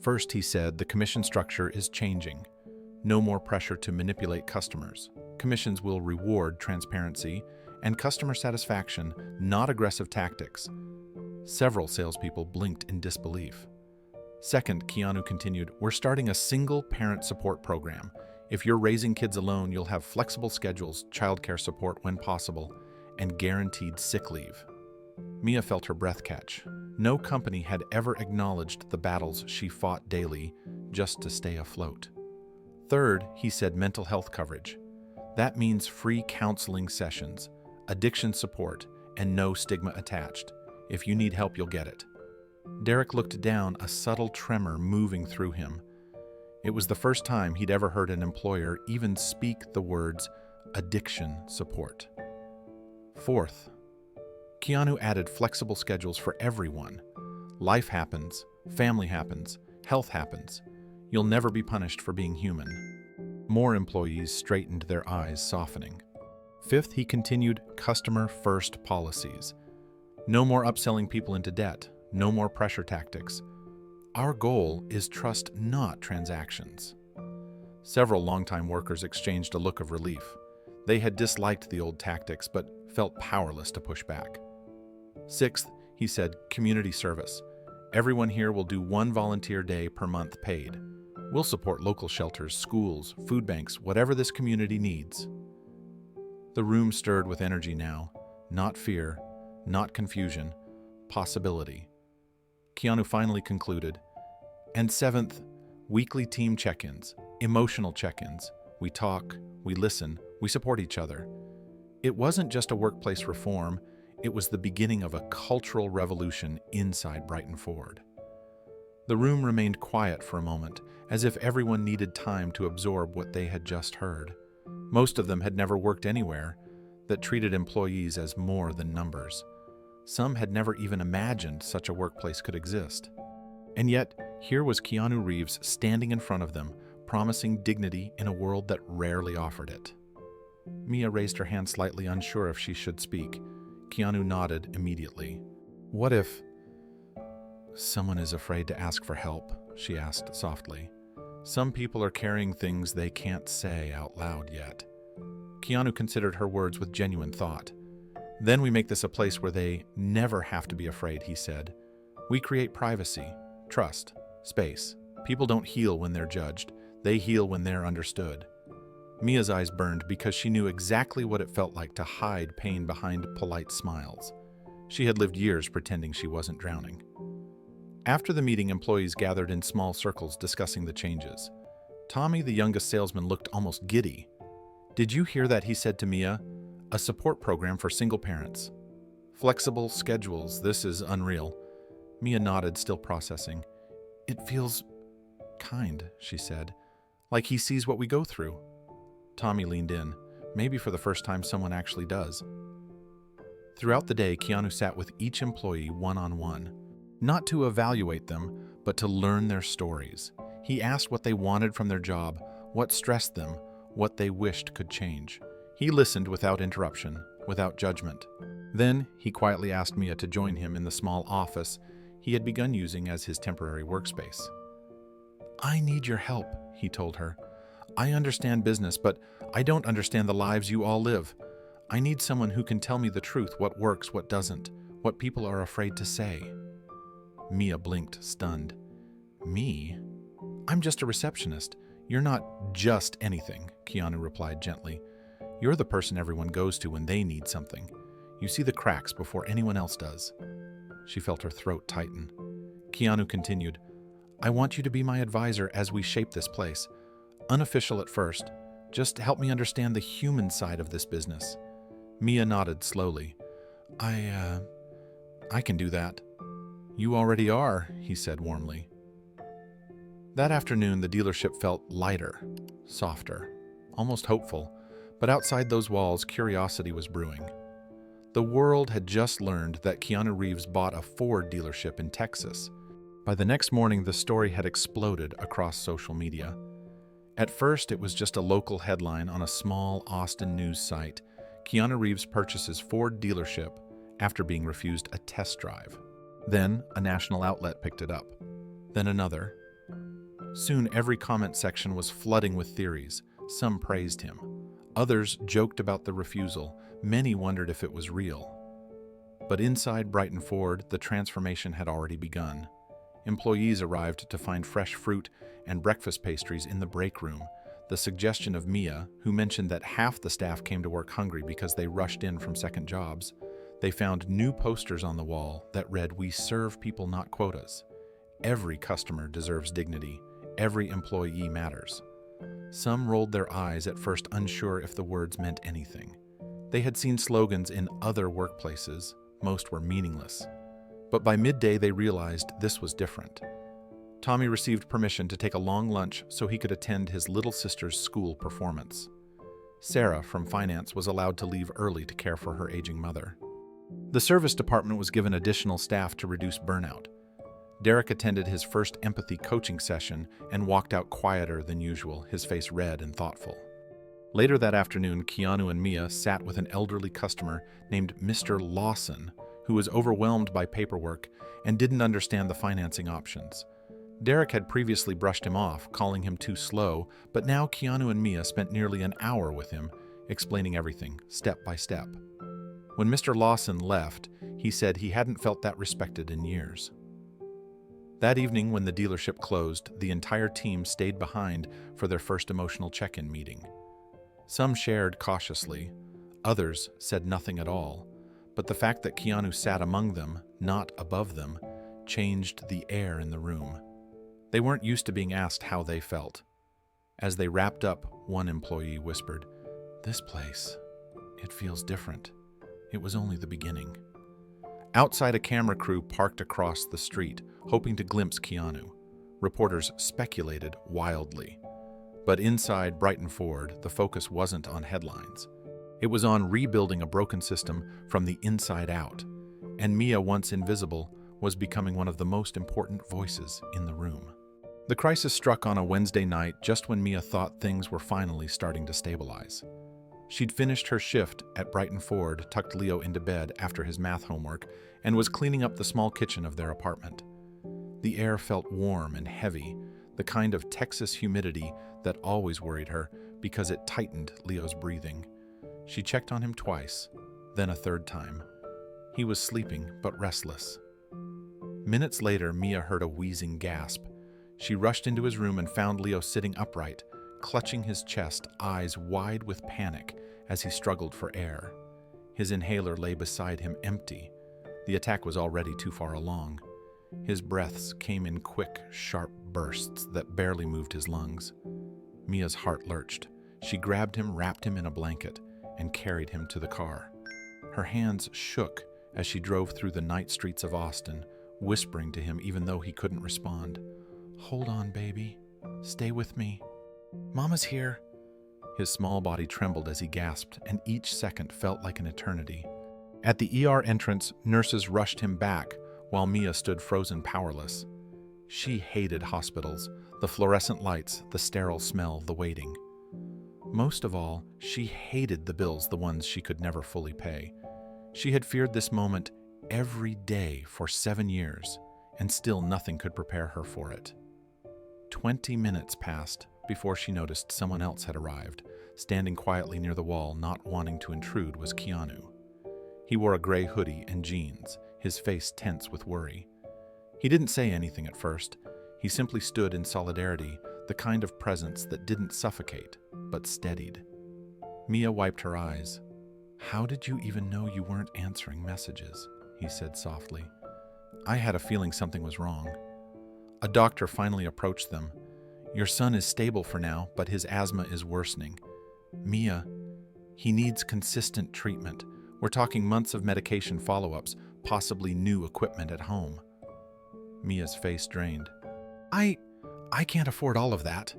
First, he said, the commission structure is changing. No more pressure to manipulate customers. Commissions will reward transparency and customer satisfaction, not aggressive tactics. Several salespeople blinked in disbelief. Second, Keanu continued, we're starting a single parent support program. If you're raising kids alone, you'll have flexible schedules, childcare support when possible, and guaranteed sick leave. Mia felt her breath catch. No company had ever acknowledged the battles she fought daily just to stay afloat. Third, he said mental health coverage. That means free counseling sessions, addiction support, and no stigma attached. If you need help, you'll get it. Derek looked down, a subtle tremor moving through him. It was the first time he'd ever heard an employer even speak the words addiction support. Fourth, Keanu added flexible schedules for everyone. Life happens, family happens, health happens. You'll never be punished for being human. More employees straightened, their eyes softening. Fifth, he continued customer-first policies. No more upselling people into debt, no more pressure tactics. Our goal is trust, not transactions. Several longtime workers exchanged a look of relief. They had disliked the old tactics, but felt powerless to push back. Sixth, he said, community service. Everyone here will do one volunteer day per month paid. We'll support local shelters, schools, food banks, whatever this community needs. The room stirred with energy now, not fear, not confusion, possibility. Keanu finally concluded. And seventh, weekly team check-ins, emotional check-ins. We talk, we listen, we support each other. It wasn't just a workplace reform, it was the beginning of a cultural revolution inside Brighton Ford. The room remained quiet for a moment, as if everyone needed time to absorb what they had just heard. Most of them had never worked anywhere that treated employees as more than numbers. Some had never even imagined such a workplace could exist. And yet, here was Keanu Reeves standing in front of them, promising dignity in a world that rarely offered it. Mia raised her hand, slightly unsure if she should speak. Keanu nodded immediately. What if someone is afraid to ask for help? She asked softly. Some people are carrying things they can't say out loud yet. Keanu considered her words with genuine thought. Then we make this a place where they never have to be afraid, he said. We create privacy, trust, space. People don't heal when they're judged. They heal when they're understood. Mia's eyes burned because she knew exactly what it felt like to hide pain behind polite smiles. She had lived years pretending she wasn't drowning. After the meeting, employees gathered in small circles discussing the changes. Tommy, the youngest salesman, looked almost giddy. Did you hear that? He said to Mia. A support program for single parents. Flexible schedules, this is unreal. Mia nodded, still processing. It feels kind, she said, like he sees what we go through. Tommy leaned in. Maybe for the first time someone actually does. Throughout the day, Keanu sat with each employee one-on-one. Not to evaluate them, but to learn their stories. He asked what they wanted from their job, what stressed them, what they wished could change. He listened without interruption, without judgment. Then he quietly asked Mia to join him in the small office he had begun using as his temporary workspace. I need your help, he told her. I understand business, but I don't understand the lives you all live. I need someone who can tell me the truth, what works, what doesn't, what people are afraid to say. Mia blinked, stunned. Me? I'm just a receptionist. You're not just anything, Keanu replied gently. You're the person everyone goes to when they need something. You see the cracks before anyone else does. She felt her throat tighten. Keanu continued, I want you to be my advisor as we shape this place. Unofficial at first. Just help me understand the human side of this business. Mia nodded slowly. I can do that. You already are, he said warmly. That afternoon, the dealership felt lighter, softer, almost hopeful, but outside those walls, curiosity was brewing. The world had just learned that Keanu Reeves bought a Ford dealership in Texas. By the next morning, the story had exploded across social media. At first, it was just a local headline on a small Austin news site. Keanu Reeves purchases Ford dealership after being refused a test drive. Then, a national outlet picked it up. Then another. Soon, every comment section was flooding with theories. Some praised him. Others joked about the refusal. Many wondered if it was real. But inside Brighton Ford, the transformation had already begun. Employees arrived to find fresh fruit and breakfast pastries in the break room. The suggestion of Mia, who mentioned that half the staff came to work hungry because they rushed in from second jobs. They found new posters on the wall that read, "We serve people, not quotas. Every customer deserves dignity. Every employee matters." Some rolled their eyes at first, unsure if the words meant anything. They had seen slogans in other workplaces. Most were meaningless. But by midday, they realized this was different. Tommy received permission to take a long lunch so he could attend his little sister's school performance. Sarah, from finance, was allowed to leave early to care for her aging mother. The service department was given additional staff to reduce burnout. Derek attended his first empathy coaching session and walked out quieter than usual, his face red and thoughtful. Later that afternoon, Keanu and Mia sat with an elderly customer named Mr. Lawson, who was overwhelmed by paperwork and didn't understand the financing options. Derek had previously brushed him off, calling him too slow, but now Keanu and Mia spent nearly an hour with him, explaining everything, step by step. When Mr. Lawson left, he said he hadn't felt that respected in years. That evening, when the dealership closed, the entire team stayed behind for their first emotional check-in meeting. Some shared cautiously, others said nothing at all, but the fact that Keanu sat among them, not above them, changed the air in the room. They weren't used to being asked how they felt. As they wrapped up, one employee whispered, "This place, it feels different. It was only the beginning." Outside, a camera crew parked across the street, hoping to glimpse Keanu. Reporters speculated wildly. But inside Brighton Ford, the focus wasn't on headlines. It was on rebuilding a broken system from the inside out. And Mia, once invisible, was becoming one of the most important voices in the room. The crisis struck on a Wednesday night just when Mia thought things were finally starting to stabilize. She'd finished her shift at Brighton Ford, tucked Leo into bed after his math homework, and was cleaning up the small kitchen of their apartment. The air felt warm and heavy, the kind of Texas humidity that always worried her because it tightened Leo's breathing. She checked on him twice, then a third time. He was sleeping but restless. Minutes later, Mia heard a wheezing gasp. She rushed into his room and found Leo sitting upright, clutching his chest, eyes wide with panic as he struggled for air. His inhaler lay beside him empty. The attack was already too far along. His breaths came in quick, sharp bursts that barely moved his lungs. Mia's heart lurched. She grabbed him, wrapped him in a blanket, and carried him to the car. Her hands shook as she drove through the night streets of Austin, whispering to him even though he couldn't respond. "Hold on, baby. Stay with me. Mama's here." His small body trembled as he gasped, and each second felt like an eternity. At the ER entrance, nurses rushed him back, while Mia stood frozen powerless. She hated hospitals, the fluorescent lights, the sterile smell, the waiting. Most of all, she hated the bills, the ones she could never fully pay. She had feared this moment every day for 7 years, and still nothing could prepare her for it. 20 minutes passed before she noticed someone else had arrived. Standing quietly near the wall, not wanting to intrude, was Keanu. He wore a gray hoodie and jeans, his face tense with worry. He didn't say anything at first. He simply stood in solidarity, the kind of presence that didn't suffocate, but steadied. Mia wiped her eyes. "How did you even know you weren't answering messages?" he said softly. "I had a feeling something was wrong." A doctor finally approached them. "Your son is stable for now, but his asthma is worsening. Mia, he needs consistent treatment. We're talking months of medication follow-ups, possibly new equipment at home." Mia's face drained. I I can't afford all of that.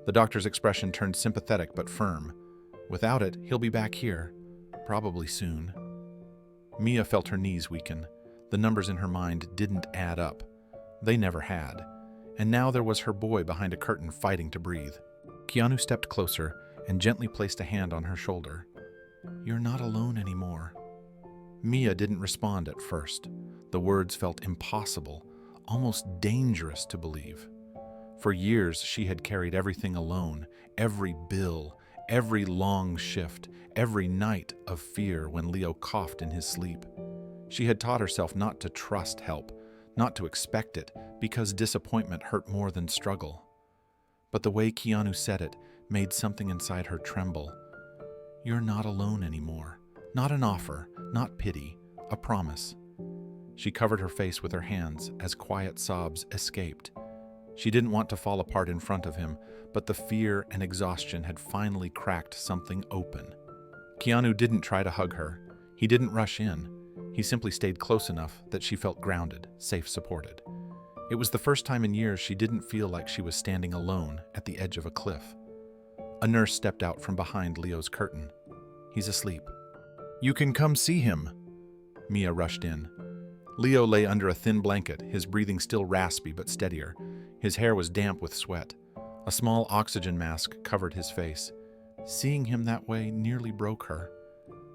The doctor's expression turned sympathetic but firm. Without it, he'll be back here. Probably soon. Mia felt her knees weaken. The numbers in her mind didn't add up. They never had. And now there was her boy behind a curtain fighting to breathe. Keanu stepped closer and gently placed a hand on her shoulder. You're not alone anymore. Mia didn't respond at first. The words felt impossible, almost dangerous to believe. For years, she had carried everything alone, every bill, every long shift, every night of fear when Leo coughed in his sleep. She had taught herself not to trust help, not to expect it, because disappointment hurt more than struggle. But the way Keanu said it made something inside her tremble. You're not alone anymore. Not an offer, not pity, a promise. She covered her face with her hands as quiet sobs escaped. She didn't want to fall apart in front of him, but the fear and exhaustion had finally cracked something open. Keanu didn't try to hug her. He didn't rush in. He simply stayed close enough that she felt grounded, safe, supported. It was the first time in years she didn't feel like she was standing alone at the edge of a cliff. A nurse stepped out from behind Leo's curtain. He's asleep. You can come see him. Mia rushed in. Leo lay under a thin blanket, his breathing still raspy but steadier. His hair was damp with sweat. A small oxygen mask covered his face. Seeing him that way nearly broke her.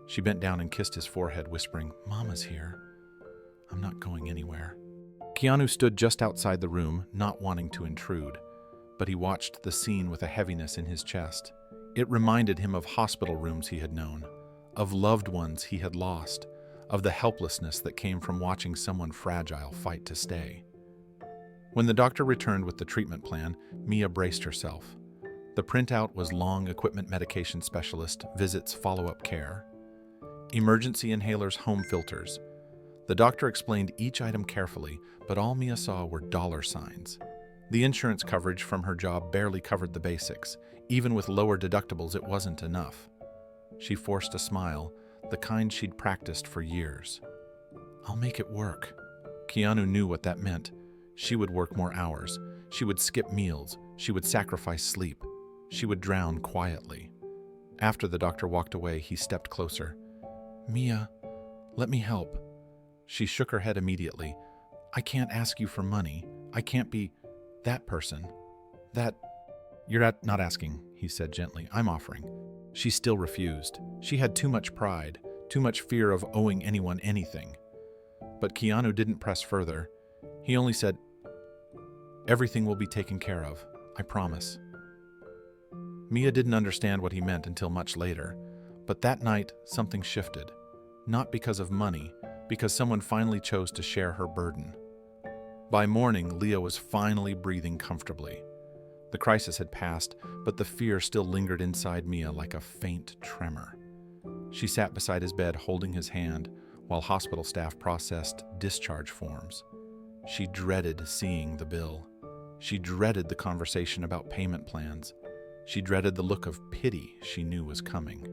She bent down and kissed his forehead, whispering, Mama's here. I'm not going anywhere. Keanu stood just outside the room, not wanting to intrude, but he watched the scene with a heaviness in his chest. It reminded him of hospital rooms he had known, of loved ones he had lost, of the helplessness that came from watching someone fragile fight to stay. When the doctor returned with the treatment plan, Mia braced herself. The printout was long equipment medication specialist, visits, follow-up care. Emergency inhalers, home filters. The doctor explained each item carefully, but all Mia saw were dollar signs. The insurance coverage from her job barely covered the basics. Even with lower deductibles, it wasn't enough. She forced a smile, the kind she'd practiced for years. I'll make it work. Keanu knew what that meant. She would work more hours. She would skip meals. She would sacrifice sleep. She would drown quietly. After the doctor walked away, he stepped closer. Mia, let me help. She shook her head immediately. I can't ask you for money. I can't be that person. You're not asking, he said gently. I'm offering. She still refused. She had too much pride, too much fear of owing anyone anything. But Keanu didn't press further. He only said, everything will be taken care of. I promise. Mia didn't understand what he meant until much later. But that night, something shifted. Not because of money, because someone finally chose to share her burden. By morning, Leo was finally breathing comfortably. The crisis had passed, but the fear still lingered inside Mia like a faint tremor. She sat beside his bed holding his hand while hospital staff processed discharge forms. She dreaded seeing the bill. She dreaded the conversation about payment plans. She dreaded the look of pity she knew was coming.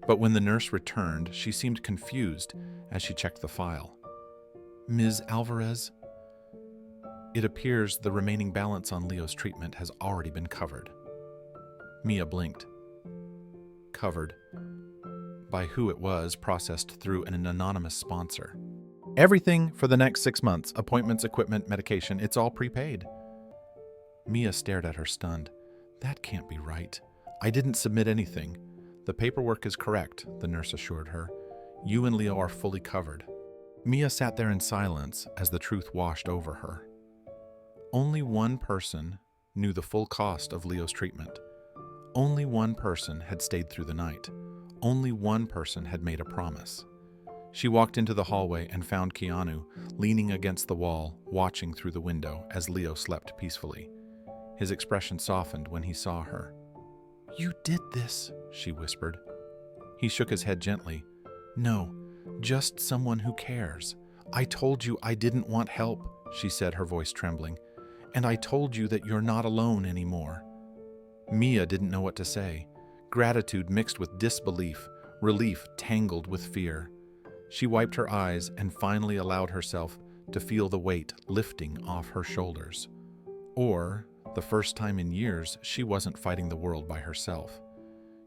But when the nurse returned, she seemed confused as she checked the file. Ms. Alvarez? It appears the remaining balance on Leo's treatment has already been covered. Mia blinked. Covered. By who it was, processed through an anonymous sponsor. Everything for the next 6 months, appointments, equipment, medication, it's all prepaid. Mia stared at her stunned. That can't be right. I didn't submit anything. The paperwork is correct, the nurse assured her. You and Leo are fully covered. Mia sat there in silence as the truth washed over her. Only one person knew the full cost of Leo's treatment. Only one person had stayed through the night. Only one person had made a promise. She walked into the hallway and found Keanu leaning against the wall, watching through the window as Leo slept peacefully. His expression softened when he saw her. You did this, she whispered. He shook his head gently. No, just someone who cares. I told you I didn't want help, she said, her voice trembling. And I told you that you're not alone anymore. Mia didn't know what to say. Gratitude mixed with disbelief, relief tangled with fear. She wiped her eyes and finally allowed herself to feel the weight lifting off her shoulders. Or, the first time in years, she wasn't fighting the world by herself.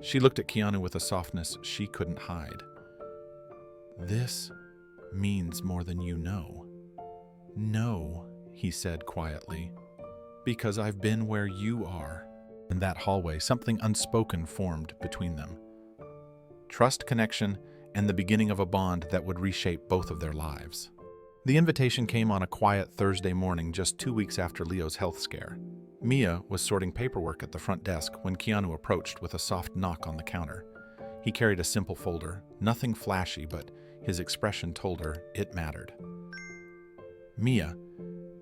She looked at Keanu with a softness she couldn't hide. "This means more than you know." "No," he said quietly, "because I've been where you are." In that hallway, something unspoken formed between them. Trust, connection, and the beginning of a bond that would reshape both of their lives. The invitation came on a quiet Thursday morning just 2 weeks after Leo's health scare. Mia was sorting paperwork at the front desk when Keanu approached with a soft knock on the counter. He carried a simple folder, nothing flashy, but his expression told her it mattered. "Mia,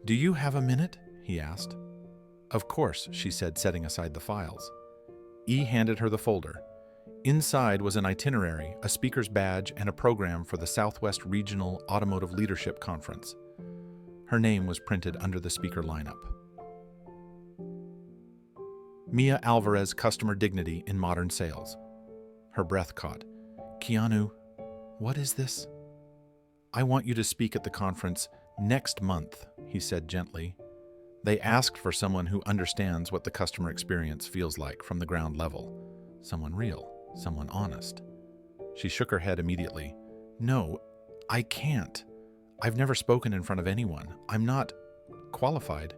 do you have a minute?" he asked. "Of course," she said, setting aside the files. E handed her the folder. Inside was an itinerary, a speaker's badge, and a program for the Southwest Regional Automotive Leadership Conference. Her name was printed under the speaker lineup. Mia Alvarez, Customer Dignity in Modern Sales. Her breath caught. "Keanu, what is this?" "I want you to speak at the conference next month," he said gently. "They asked for someone who understands what the customer experience feels like from the ground level. Someone real. Someone honest." She shook her head immediately. "No, I can't. I've never spoken in front of anyone. I'm not qualified."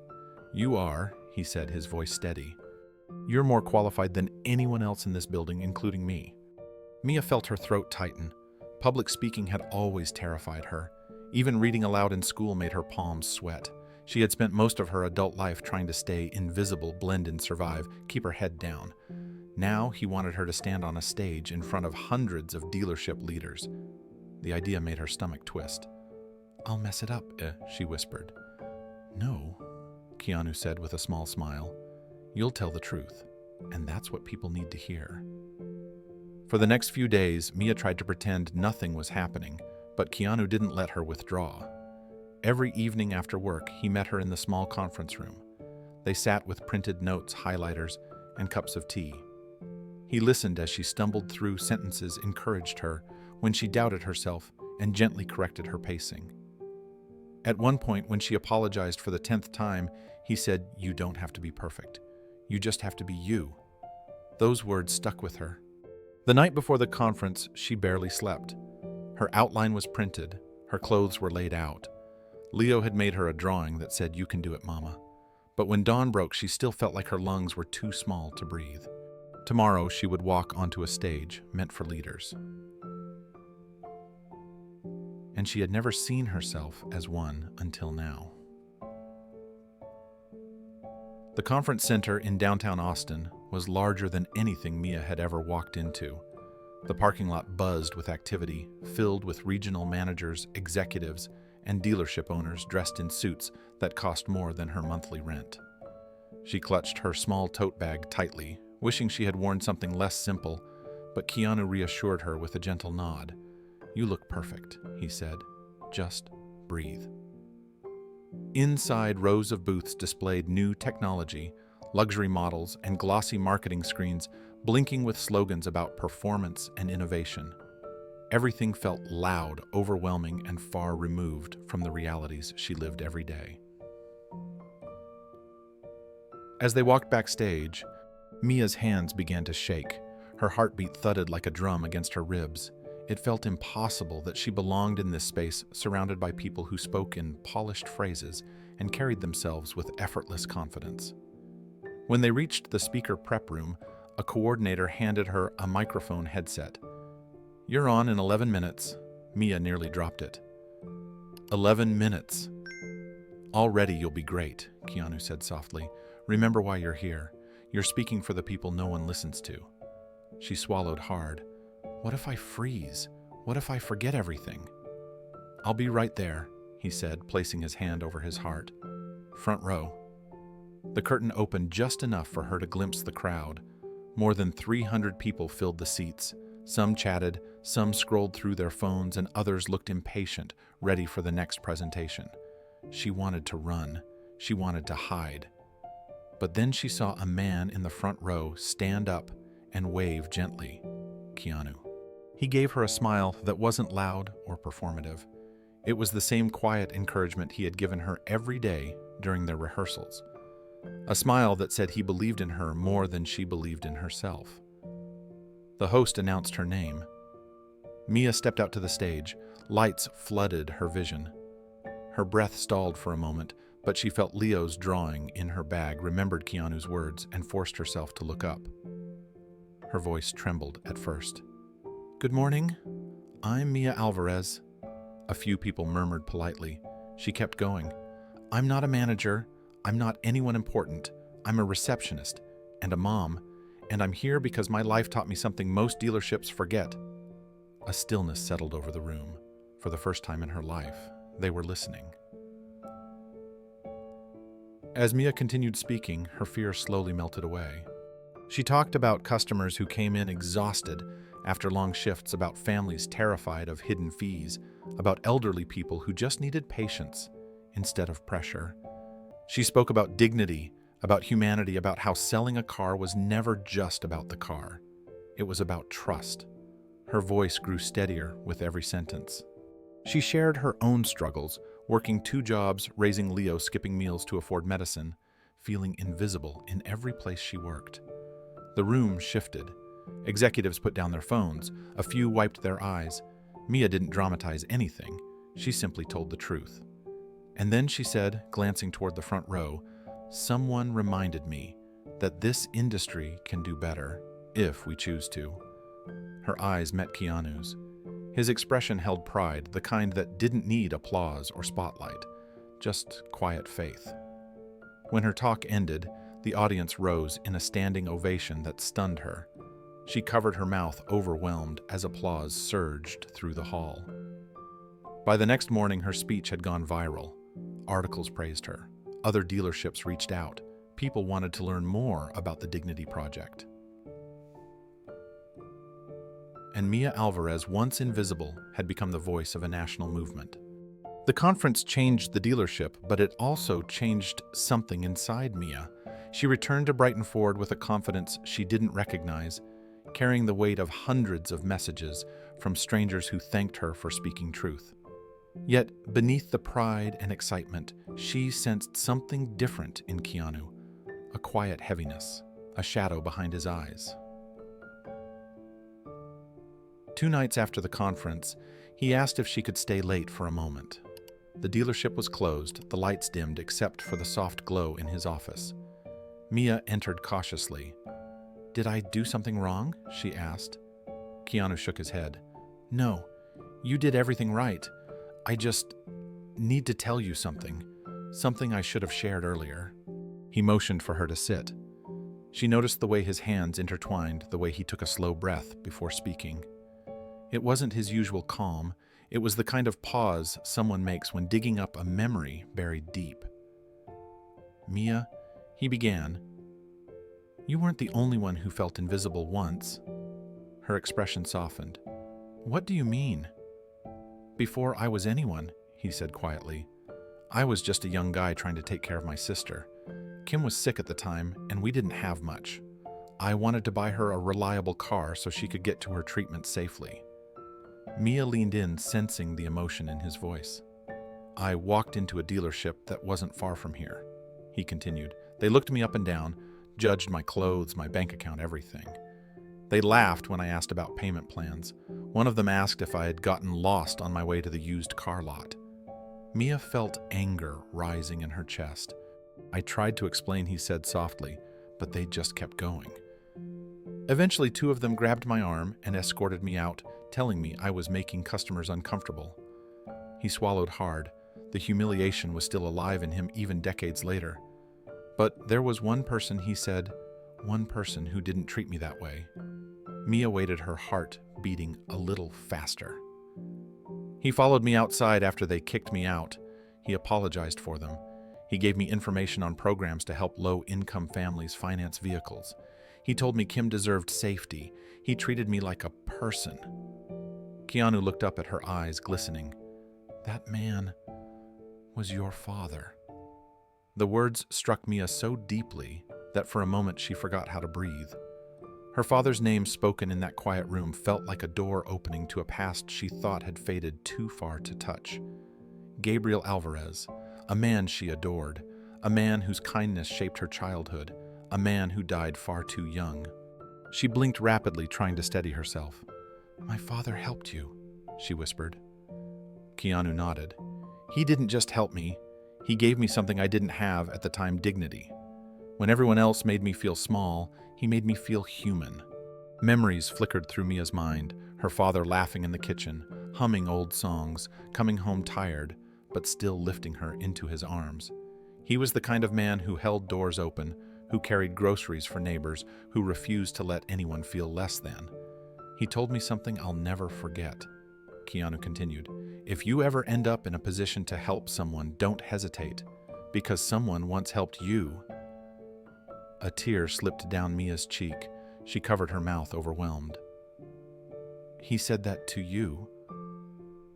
"You are," he said, his voice steady. "You're more qualified than anyone else in this building, including me." Mia felt her throat tighten. Public speaking had always terrified her. Even reading aloud in school made her palms sweat. She had spent most of her adult life trying to stay invisible, blend and survive, keep her head down. Now he wanted her to stand on a stage in front of hundreds of dealership leaders. The idea made her stomach twist. "I'll mess it up," she whispered. "No," Keanu said with a small smile. "You'll tell the truth, and that's what people need to hear." For the next few days, Mia tried to pretend nothing was happening, but Keanu didn't let her withdraw. Every evening after work, he met her in the small conference room. They sat with printed notes, highlighters, and cups of tea. He listened as she stumbled through sentences, encouraged her when she doubted herself, and gently corrected her pacing. At one point, when she apologized for the 10th time, he said, "You don't have to be perfect. You just have to be you." Those words stuck with her. The night before the conference, she barely slept. Her outline was printed. Her clothes were laid out. Leo had made her a drawing that said, "You can do it, Mama." But when dawn broke, she still felt like her lungs were too small to breathe. Tomorrow, she would walk onto a stage meant for leaders. And she had never seen herself as one until now. The conference center in downtown Austin was larger than anything Mia had ever walked into. The parking lot buzzed with activity, filled with regional managers, executives, and dealership owners dressed in suits that cost more than her monthly rent. She clutched her small tote bag tightly, wishing she had worn something less simple, but Keanu reassured her with a gentle nod. "You look perfect," he said. "Just breathe." Inside, rows of booths displayed new technology, luxury models, and glossy marketing screens blinking with slogans about performance and innovation. Everything felt loud, overwhelming, and far removed from the realities she lived every day. As they walked backstage, Mia's hands began to shake. Her heartbeat thudded like a drum against her ribs. It felt impossible that she belonged in this space surrounded by people who spoke in polished phrases and carried themselves with effortless confidence. When they reached the speaker prep room, a coordinator handed her a microphone headset. "You're on in 11 minutes. Mia nearly dropped it. 11 minutes. "Already you'll be great," Keanu said softly. "Remember why you're here. You're speaking for the people no one listens to." She swallowed hard. "What if I freeze? What if I forget everything?" "I'll be right there," he said, placing his hand over his heart. "Front row." The curtain opened just enough for her to glimpse the crowd. More than 300 people filled the seats. Some chatted, some scrolled through their phones, and others looked impatient, ready for the next presentation. She wanted to run. She wanted to hide. But then she saw a man in the front row stand up and wave gently. Keanu. He gave her a smile that wasn't loud or performative. It was the same quiet encouragement he had given her every day during their rehearsals. a smile that said he believed in her more than she believed in herself. The host announced her name. Mia stepped out to the stage. Lights flooded her vision. Her breath stalled for a moment, but she felt Leo's drawing in her bag, remembered Keanu's words, and forced herself to look up. Her voice trembled at first. "Good morning. I'm Mia Alvarez." A few people murmured politely. She kept going. "I'm not a manager. I'm not anyone important. I'm a receptionist and a mom, and I'm here because my life taught me something most dealerships forget." A stillness settled over the room. For the first time in her life, they were listening. As Mia continued speaking, her fear slowly melted away. She talked about customers who came in exhausted after long shifts, about families terrified of hidden fees, about elderly people who just needed patience instead of pressure. She spoke about dignity, about humanity, about how selling a car was never just about the car. It was about trust. Her voice grew steadier with every sentence. She shared her own struggles, working 2 jobs, raising Leo, skipping meals to afford medicine, feeling invisible in every place she worked. The room shifted. Executives put down their phones. A few wiped their eyes. Mia didn't dramatize anything. She simply told the truth. And then she said, glancing toward the front row, "Someone reminded me that this industry can do better if we choose to." Her eyes met Keanu's. His expression held pride, the kind that didn't need applause or spotlight, just quiet faith. When her talk ended, the audience rose in a standing ovation that stunned her. She covered her mouth, overwhelmed, as applause surged through the hall. By the next morning, her speech had gone viral. Articles praised her. Other dealerships reached out. People wanted to learn more about the Dignity Project. And Mia Alvarez, once invisible, had become the voice of a national movement. The conference changed the dealership, but it also changed something inside Mia. She returned to Brighton Ford with a confidence she didn't recognize, carrying the weight of hundreds of messages from strangers who thanked her for speaking truth. Yet, beneath the pride and excitement, she sensed something different in Keanu, a quiet heaviness, a shadow behind his eyes. 2 nights after the conference, he asked if she could stay late for a moment. The dealership was closed, the lights dimmed except for the soft glow in his office. Mia entered cautiously. "Did I do something wrong?" she asked. Keanu shook his head. "No, you did everything right. I just need to tell you something I should have shared earlier." He motioned for her to sit. She noticed the way his hands intertwined, the way he took a slow breath before speaking. It wasn't his usual calm. It was the kind of pause someone makes when digging up a memory buried deep. "Mia," he began, "you weren't the only one who felt invisible once." Her expression softened. "What do you mean?" "Before I was anyone," he said quietly. "I was just a young guy trying to take care of my sister. Kim was sick at the time, and we didn't have much. I wanted to buy her a reliable car so she could get to her treatment safely." Mia leaned in, sensing the emotion in his voice. "I walked into a dealership that wasn't far from here," he continued. "They looked me up and down, judged my clothes, my bank account, everything. They laughed when I asked about payment plans. One of them asked if I had gotten lost on my way to the used car lot." Mia felt anger rising in her chest. "I tried to explain," he said softly, "but they just kept going. Eventually, 2 of them grabbed my arm and escorted me out, telling me I was making customers uncomfortable." He swallowed hard. The humiliation was still alive in him even decades later. "But there was one person," he said, "one person who didn't treat me that way." Mia waited, her heart beating a little faster. "He followed me outside after they kicked me out. He apologized for them. He gave me information on programs to help low-income families finance vehicles. He told me Kim deserved safety. He treated me like a person." Keanu looked up at her eyes glistening. "That man was your father." The words struck Mia so deeply that for a moment she forgot how to breathe. Her father's name spoken in that quiet room felt like a door opening to a past she thought had faded too far to touch. Gabriel Alvarez, a man she adored, a man whose kindness shaped her childhood, a man who died far too young. She blinked rapidly, trying to steady herself. "My father helped you," she whispered. Keanu nodded. "He didn't just help me. He gave me something I didn't have at the time: dignity. When everyone else made me feel small, he made me feel human." Memories flickered through Mia's mind, her father laughing in the kitchen, humming old songs, coming home tired, but still lifting her into his arms. He was the kind of man who held doors open, who carried groceries for neighbors, who refused to let anyone feel less than. "He told me something I'll never forget," Keanu continued. "If you ever end up in a position to help someone, don't hesitate, because someone once helped you." A tear slipped down Mia's cheek. She covered her mouth, overwhelmed. "He said that to you?"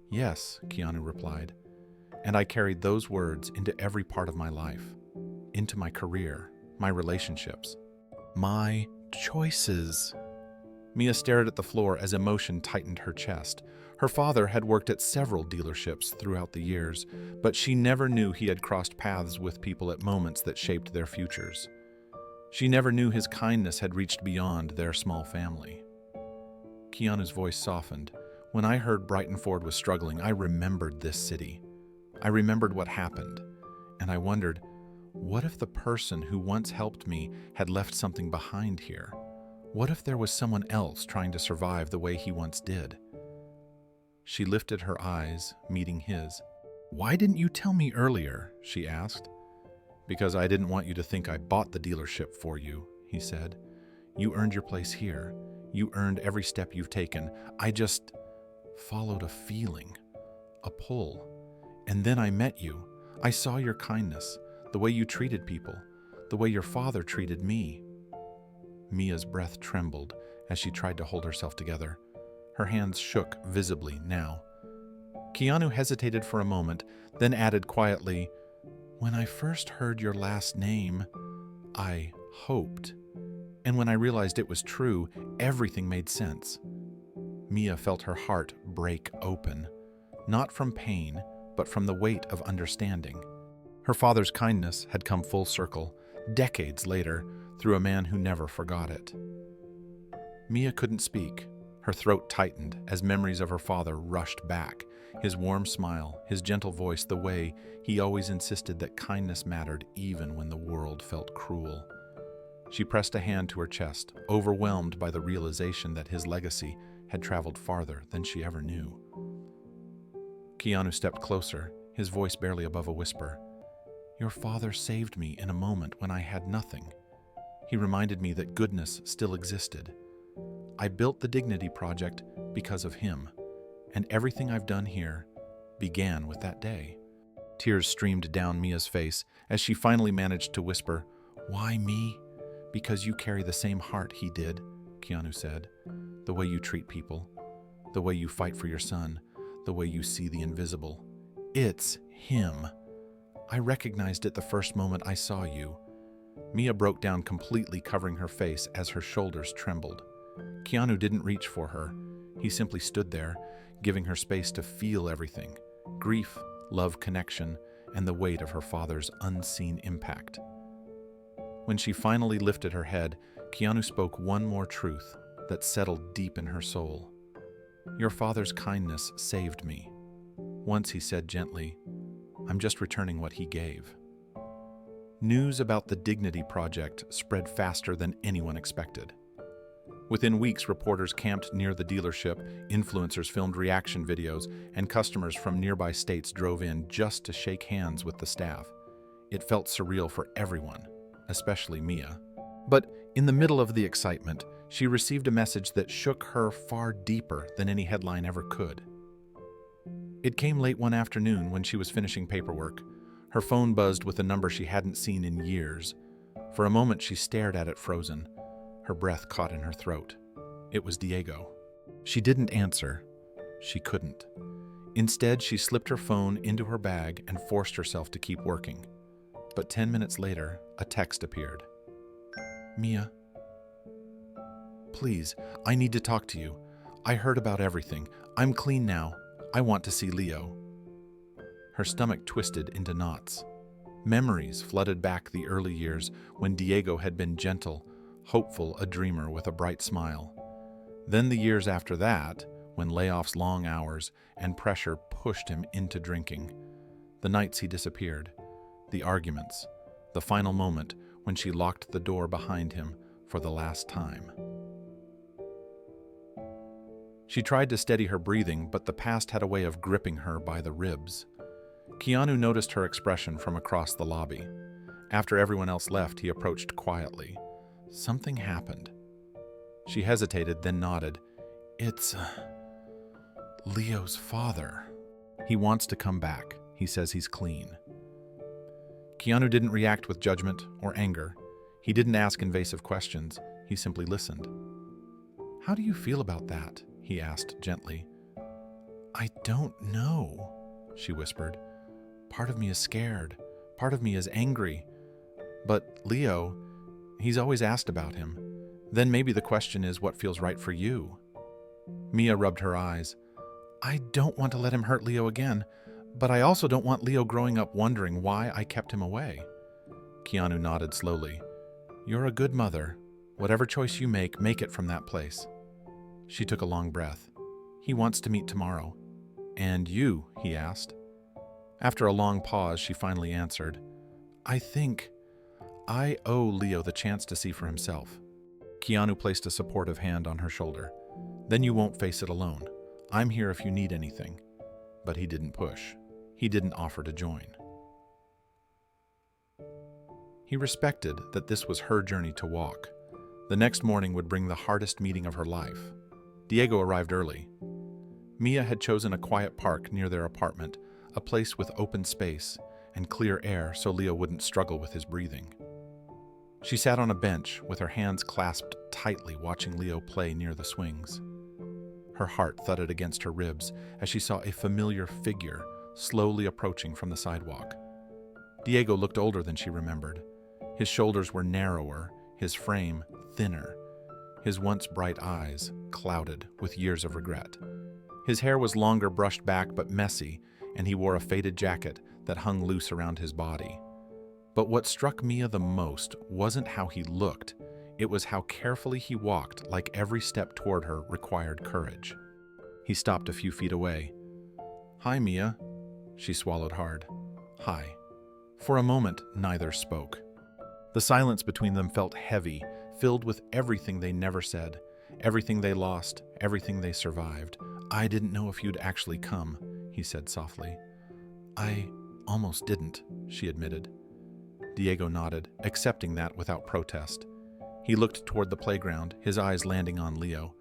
"Yes," Keanu replied. "And I carried those words into every part of my life, into my career, my relationships, my choices." Mia stared at the floor as emotion tightened her chest. Her father had worked at several dealerships throughout the years, but she never knew he had crossed paths with people at moments that shaped their futures. She never knew his kindness had reached beyond their small family. Keanu's voice softened. "When I heard Brighton Ford was struggling, I remembered this city. I remembered what happened, and I wondered, what if the person who once helped me had left something behind here? What if there was someone else trying to survive the way he once did?" She lifted her eyes, meeting his. "Why didn't you tell me earlier?" she asked. "Because I didn't want you to think I bought the dealership for you," he said. "You earned your place here. You earned every step you've taken. I just followed a feeling, a pull. And then I met you. I saw your kindness, the way you treated people, the way your father treated me." Mia's breath trembled as she tried to hold herself together. Her hands shook visibly now. Keanu hesitated for a moment, then added quietly, "When I first heard your last name, I hoped. And when I realized it was true, everything made sense." Mia felt her heart break open, not from pain, but from the weight of understanding. Her father's kindness had come full circle, decades later, through a man who never forgot it. Mia couldn't speak. Her throat tightened as memories of her father rushed back. His warm smile, his gentle voice, the way he always insisted that kindness mattered even when the world felt cruel. She pressed a hand to her chest, overwhelmed by the realization that his legacy had traveled farther than she ever knew. Keanu stepped closer, his voice barely above a whisper. "Your father saved me in a moment when I had nothing. He reminded me that goodness still existed. I built the Dignity Project because of him, and everything I've done here began with that day." Tears streamed down Mia's face as she finally managed to whisper, "Why me?" "Because you carry the same heart he did," Keanu said. "The way you treat people, the way you fight for your son, the way you see the invisible. It's him. I recognized it the first moment I saw you." Mia broke down completely, covering her face as her shoulders trembled. Keanu didn't reach for her. He simply stood there, giving her space to feel everything: grief, love, connection, and the weight of her father's unseen impact. When she finally lifted her head, Keanu spoke one more truth that settled deep in her soul. "Your father's kindness saved me." Once he said gently, "I'm just returning what he gave." News about the Dignity Project spread faster than anyone expected. Within weeks, reporters camped near the dealership, influencers filmed reaction videos, and customers from nearby states drove in just to shake hands with the staff. It felt surreal for everyone, especially Mia. But in the middle of the excitement, she received a message that shook her far deeper than any headline ever could. It came late one afternoon when she was finishing paperwork. Her phone buzzed with a number she hadn't seen in years. For a moment, she stared at it frozen. Her breath caught in her throat. It was Diego. She didn't answer. She couldn't. Instead, she slipped her phone into her bag and forced herself to keep working. But 10 minutes later, a text appeared. "Mia, please, I need to talk to you. I heard about everything. I'm clean now. I want to see Leo." Her stomach twisted into knots. Memories flooded back the early years when Diego had been gentle, hopeful, a dreamer with a bright smile. Then the years after that, when layoffs, long hours, and pressure pushed him into drinking. The nights he disappeared, the arguments, the final moment when she locked the door behind him for the last time. She tried to steady her breathing, but the past had a way of gripping her by the ribs. Keanu noticed her expression from across the lobby. After everyone else left, he approached quietly. Something happened. She hesitated, then nodded. It's Leo's father. He wants to come back. He says he's clean. Keanu didn't react with judgment or anger. He didn't ask invasive questions. He simply listened. How do you feel about that? He asked gently. I don't know, she whispered. Part of me is scared. Part of me is angry. But Leo, he's always asked about him. Then maybe the question is what feels right for you. Mia rubbed her eyes. I don't want to let him hurt Leo again, but I also don't want Leo growing up wondering why I kept him away. Keanu nodded slowly. You're a good mother. Whatever choice you make it from that place. She took a long breath. He wants to meet tomorrow. And you? He asked. After a long pause, she finally answered, I think I owe Leo the chance to see for himself. Keanu placed a supportive hand on her shoulder. Then you won't face it alone. I'm here if you need anything. But he didn't push. He didn't offer to join. He respected that this was her journey to walk. The next morning would bring the hardest meeting of her life. Diego arrived early. Mia had chosen a quiet park near their apartment, a place with open space and clear air so Leo wouldn't struggle with his breathing. She sat on a bench with her hands clasped tightly, watching Leo play near the swings. Her heart thudded against her ribs as she saw a familiar figure slowly approaching from the sidewalk. Diego looked older than she remembered. His shoulders were narrower, his frame thinner, his once bright eyes clouded with years of regret. His hair was longer, brushed back, but messy, and he wore a faded jacket that hung loose around his body. But what struck Mia the most wasn't how he looked. It was how carefully he walked, like every step toward her required courage. He stopped a few feet away. Hi, Mia. She swallowed hard. Hi. For a moment, neither spoke. The silence between them felt heavy, filled with everything they never said, everything they lost, everything they survived. I didn't know if you'd actually come, he said softly. I almost didn't, she admitted. Diego nodded, accepting that without protest. He looked toward the playground, his eyes landing on Leo.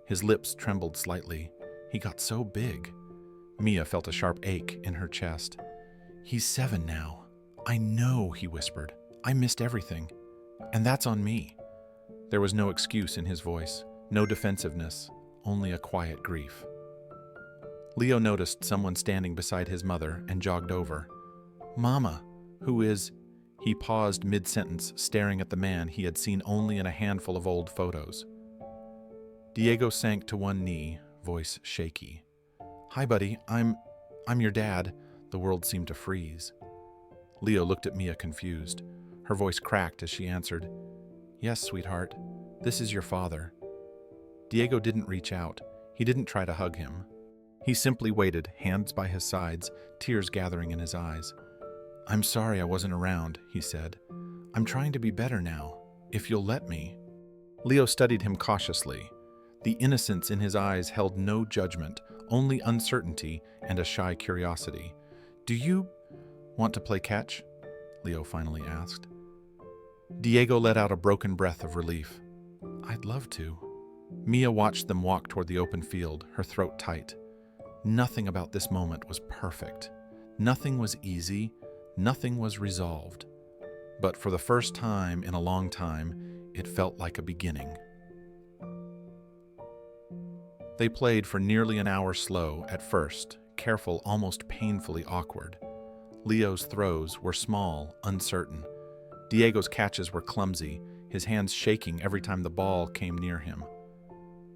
His lips trembled slightly. He got so big. Mia felt a sharp ache in her chest. He's 7 now. I know, he whispered. I missed everything. And that's on me. There was no excuse in his voice, no defensiveness, only a quiet grief. Leo noticed someone standing beside his mother and jogged over. Mama, who is... He paused mid-sentence, staring at the man he had seen only in a handful of old photos. Diego sank to one knee, voice shaky. Hi, buddy. I'm your dad. The world seemed to freeze. Leo looked at Mia confused. Her voice cracked as she answered, Yes, sweetheart. This is your father. Diego didn't reach out. He didn't try to hug him. He simply waited, hands by his sides, tears gathering in his eyes. I'm sorry I wasn't around, he said. I'm trying to be better now, if you'll let me. Leo studied him cautiously. The innocence in his eyes held no judgment, only uncertainty and a shy curiosity. Do you want to play catch? Leo finally asked. Diego let out a broken breath of relief. I'd love to. Mia watched them walk toward the open field, her throat tight. Nothing about this moment was perfect. Nothing was easy. Nothing was resolved. But for the first time in a long time, it felt like a beginning. They played for nearly an hour slow at first, careful, almost painfully awkward. Leo's throws were small, uncertain. Diego's catches were clumsy, his hands shaking every time the ball came near him.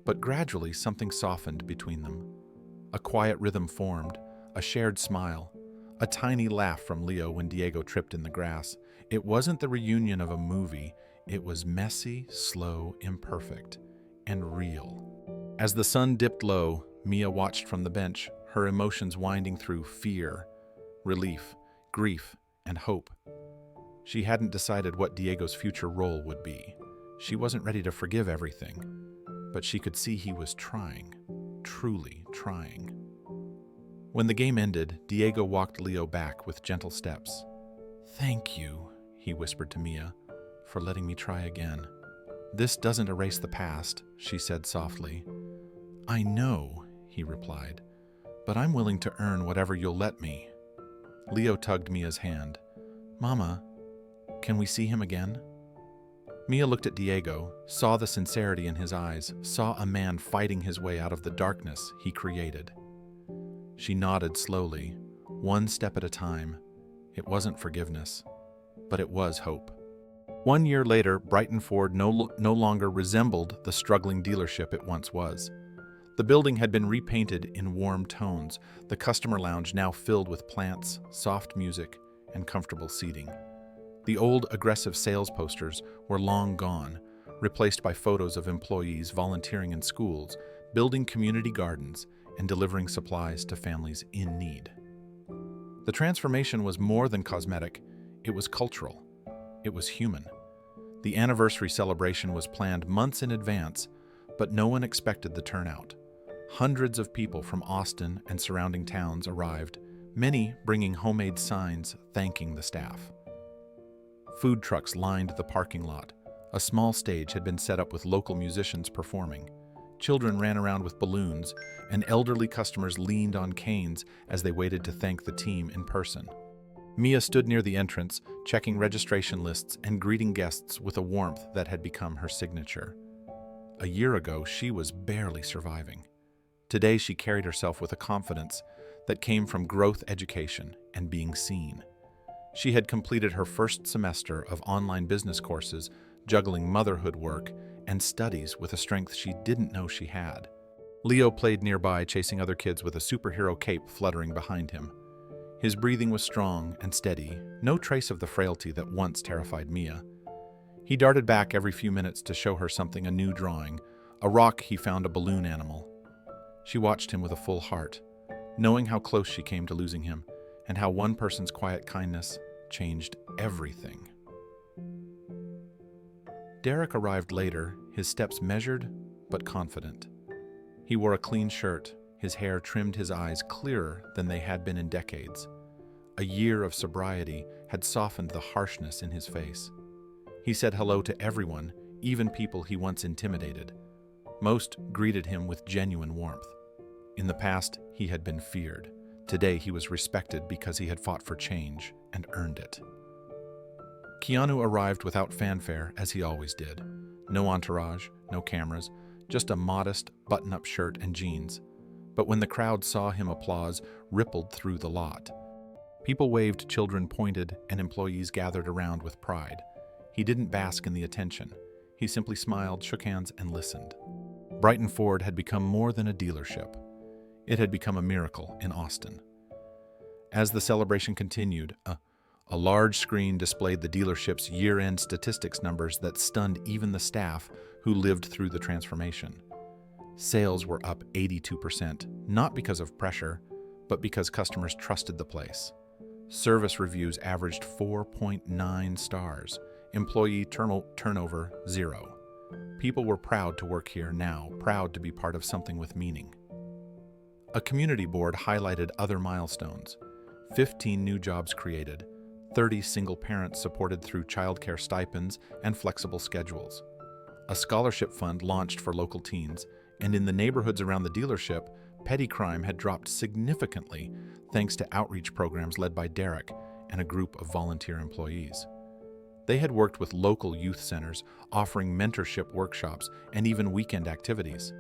But gradually something softened between them. A quiet rhythm formed, a shared smile, A tiny laugh from Leo when Diego tripped in the grass. It wasn't the reunion of a movie. It was messy, slow, imperfect, and real. As the sun dipped low, Mia watched from the bench, her emotions winding through fear, relief, grief, and hope. She hadn't decided what Diego's future role would be. She wasn't ready to forgive everything, but she could see he was trying, truly trying. When the game ended, Diego walked Leo back with gentle steps. "Thank you," he whispered to Mia, "for letting me try again." "This doesn't erase the past," she said softly. "I know," he replied, "but I'm willing to earn whatever you'll let me." Leo tugged Mia's hand. "Mama, can we see him again?" Mia looked at Diego, saw the sincerity in his eyes, saw a man fighting his way out of the darkness he created. She nodded slowly, one step at a time. It wasn't forgiveness, but it was hope. 1 year later, Brighton Ford no longer resembled the struggling dealership it once was. The building had been repainted in warm tones, the customer lounge now filled with plants, soft music, and comfortable seating. The old aggressive sales posters were long gone, replaced by photos of employees volunteering in schools, building community gardens, and delivering supplies to families in need. The transformation was more than cosmetic, it was cultural. It was human. The anniversary celebration was planned months in advance, but no one expected the turnout. Hundreds of people from Austin and surrounding towns arrived, many bringing homemade signs thanking the staff. Food trucks lined the parking lot. A small stage had been set up with local musicians performing. Children ran around with balloons, and elderly customers leaned on canes as they waited to thank the team in person. Mia stood near the entrance, checking registration lists and greeting guests with a warmth that had become her signature. A year ago, she was barely surviving. Today, she carried herself with a confidence that came from growth education and being seen. She had completed her first semester of online business courses, juggling motherhood work and studies with a strength she didn't know she had. Leo played nearby, chasing other kids with a superhero cape fluttering behind him. His breathing was strong and steady, no trace of the frailty that once terrified Mia. He darted back every few minutes to show her something, a new drawing. A rock he found a balloon animal. She watched him with a full heart, knowing how close she came to losing him, and how one person's quiet kindness changed everything. Derek arrived later, his steps measured but confident. He wore a clean shirt, his hair trimmed, his eyes clearer than they had been in decades. A year of sobriety had softened the harshness in his face. He said hello to everyone, even people he once intimidated. Most greeted him with genuine warmth. In the past, he had been feared. Today, he was respected because he had fought for change and earned it. Keanu arrived without fanfare, as he always did. No entourage, no cameras, just a modest button-up shirt and jeans. But when the crowd saw him, applause rippled through the lot. People waved, children pointed, and employees gathered around with pride. He didn't bask in the attention. He simply smiled, shook hands, and listened. Brighton Ford had become more than a dealership. It had become a miracle in Austin. As the celebration continued, a large screen displayed the dealership's year-end statistics numbers that stunned even the staff who lived through the transformation. Sales were up 82%, not because of pressure, but because customers trusted the place. Service reviews averaged 4.9 stars, employee turnover 0. People were proud to work here now, proud to be part of something with meaning. A community board highlighted other milestones. 15 new jobs created, 30 single parents supported through childcare stipends and flexible schedules. A scholarship fund launched for local teens, and in the neighborhoods around the dealership, petty crime had dropped significantly thanks to outreach programs led by Derek and a group of volunteer employees. They had worked with local youth centers, offering mentorship workshops and even weekend activities.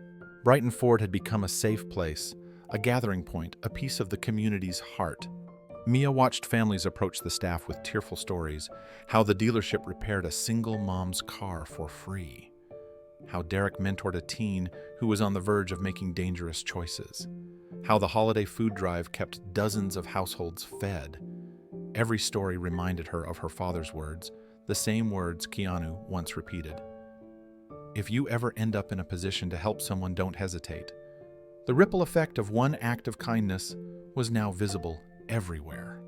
Brighton Ford had become a safe place, a gathering point, a piece of the community's heart. Mia watched families approach the staff with tearful stories, how the dealership repaired a single mom's car for free, how Derek mentored a teen who was on the verge of making dangerous choices, how the holiday food drive kept dozens of households fed. Every story reminded her of her father's words, the same words Keanu once repeated. If you ever end up in a position to help someone, don't hesitate. The ripple effect of one act of kindness was now visible everywhere.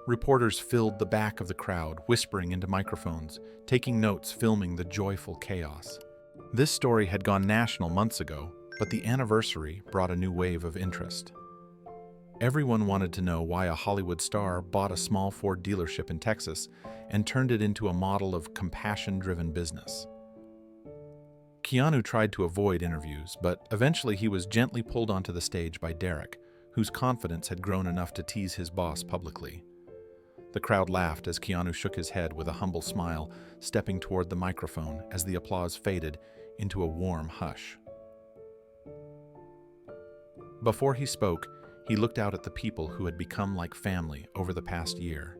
Reporters filled the back of the crowd, whispering into microphones, taking notes, filming the joyful chaos. This story had gone national months ago, but the anniversary brought a new wave of interest. Everyone wanted to know why a Hollywood star bought a small Ford dealership in Texas and turned it into a model of compassion-driven business. Keanu tried to avoid interviews, but eventually he was gently pulled onto the stage by Derek, whose confidence had grown enough to tease his boss publicly. The crowd laughed as Keanu shook his head with a humble smile, stepping toward the microphone as the applause faded into a warm hush. Before he spoke, he looked out at the people who had become like family over the past year.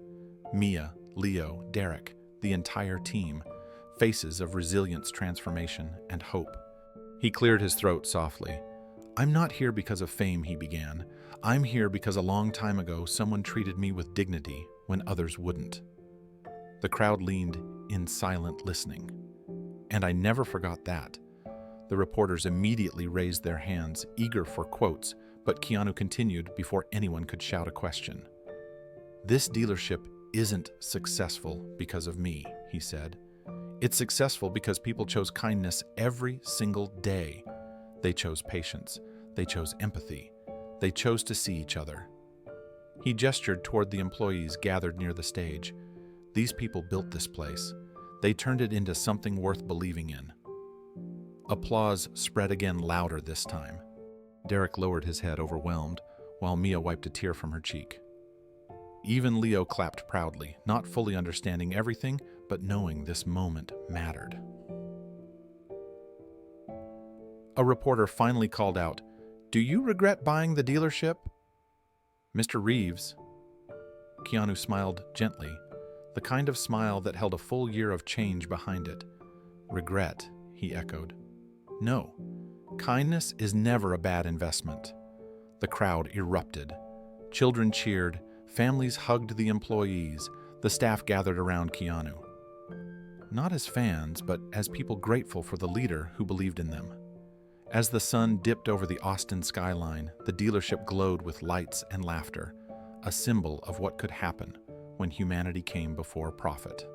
Mia, Leo, Derek, the entire team, faces of resilience, transformation, and hope. He cleared his throat softly. "I'm not here because of fame," he began. "I'm here because a long time ago someone treated me with dignity when others wouldn't." The crowd leaned in silent listening. "And I never forgot that." The reporters immediately raised their hands, eager for quotes, but Keanu continued before anyone could shout a question. "This dealership isn't successful because of me," he said. "It's successful because people chose kindness every single day. They chose patience. They chose empathy. They chose to see each other." He gestured toward the employees gathered near the stage. "These people built this place. They turned it into something worth believing in." Applause spread again, louder this time. Derek lowered his head, overwhelmed, while Mia wiped a tear from her cheek. Even Leo clapped proudly, not fully understanding everything, but knowing this moment mattered. A reporter finally called out, "Do you regret buying the dealership?" "Mr. Reeves." Keanu smiled gently, the kind of smile that held a full year of change behind it. "Regret," he echoed. "No, kindness is never a bad investment." The crowd erupted. Children cheered, families hugged the employees, the staff gathered around Keanu. Not as fans, but as people grateful for the leader who believed in them. As the sun dipped over the Austin skyline, the dealership glowed with lights and laughter, a symbol of what could happen when humanity came before profit.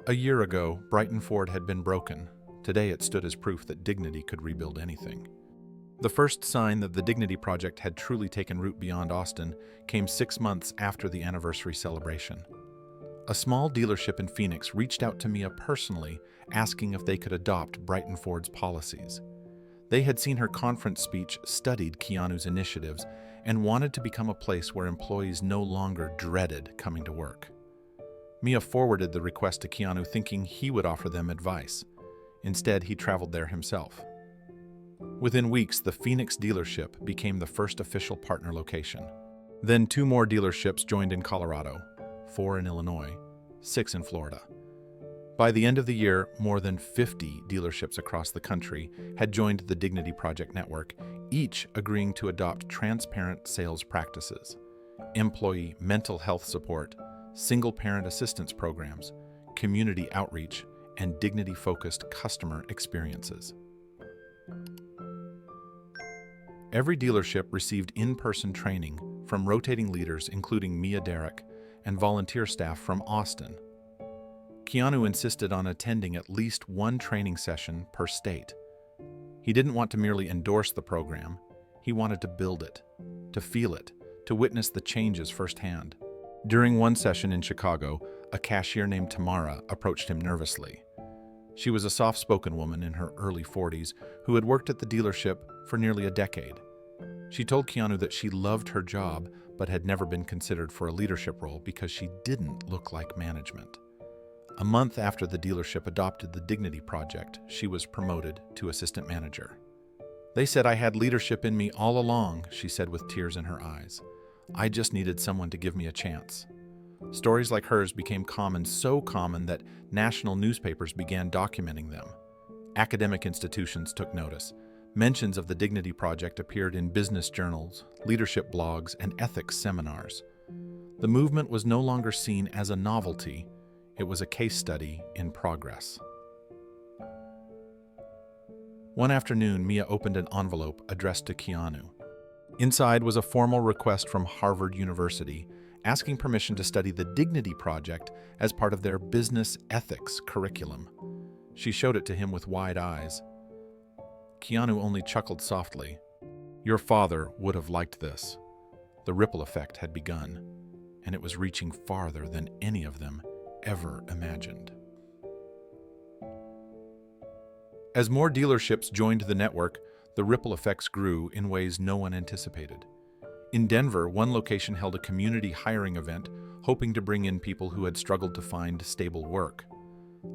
A year ago, Brighton Ford had been broken. Today it stood as proof that dignity could rebuild anything. The first sign that the Dignity Project had truly taken root beyond Austin came 6 months after the anniversary celebration. A small dealership in Phoenix reached out to Mia personally, asking if they could adopt Brighton Ford's policies. They had seen her conference speech, studied Keanu's initiatives, and wanted to become a place where employees no longer dreaded coming to work. Mia forwarded the request to Keanu, thinking he would offer them advice. Instead, he traveled there himself. Within weeks, the Phoenix dealership became the first official partner location. Then 2 more dealerships joined in Colorado, 4 in Illinois, 6 in Florida. By the end of the year, more than 50 dealerships across the country had joined the Dignity Project network, each agreeing to adopt transparent sales practices, employee mental health support, single-parent assistance programs, community outreach, and dignity-focused customer experiences. Every dealership received in-person training from rotating leaders including Mia, Derek, and volunteer staff from Austin. Keanu insisted on attending at least 1 training session per state. He didn't want to merely endorse the program, he wanted to build it, to feel it, to witness the changes firsthand. During one session in Chicago, a cashier named Tamara approached him nervously. She was a soft-spoken woman in her early 40s who had worked at the dealership for nearly a decade. She told Keanu that she loved her job but had never been considered for a leadership role because she didn't look like management. A month after the dealership adopted the Dignity Project, she was promoted to assistant manager. "They said I had leadership in me all along," she said with tears in her eyes. "I just needed someone to give me a chance." Stories like hers became common, so common that national newspapers began documenting them. Academic institutions took notice. Mentions of the Dignity Project appeared in business journals, leadership blogs, and ethics seminars. The movement was no longer seen as a novelty. It was a case study in progress. One afternoon, Mia opened an envelope addressed to Keanu. Inside was a formal request from Harvard University asking permission to study the Dignity Project as part of their business ethics curriculum. She showed it to him with wide eyes. Keanu only chuckled softly. Your father would have liked this. The ripple effect had begun, and it was reaching farther than any of them ever imagined. As more dealerships joined the network, the ripple effects grew in ways no one anticipated. In Denver, one location held a community hiring event, hoping to bring in people who had struggled to find stable work.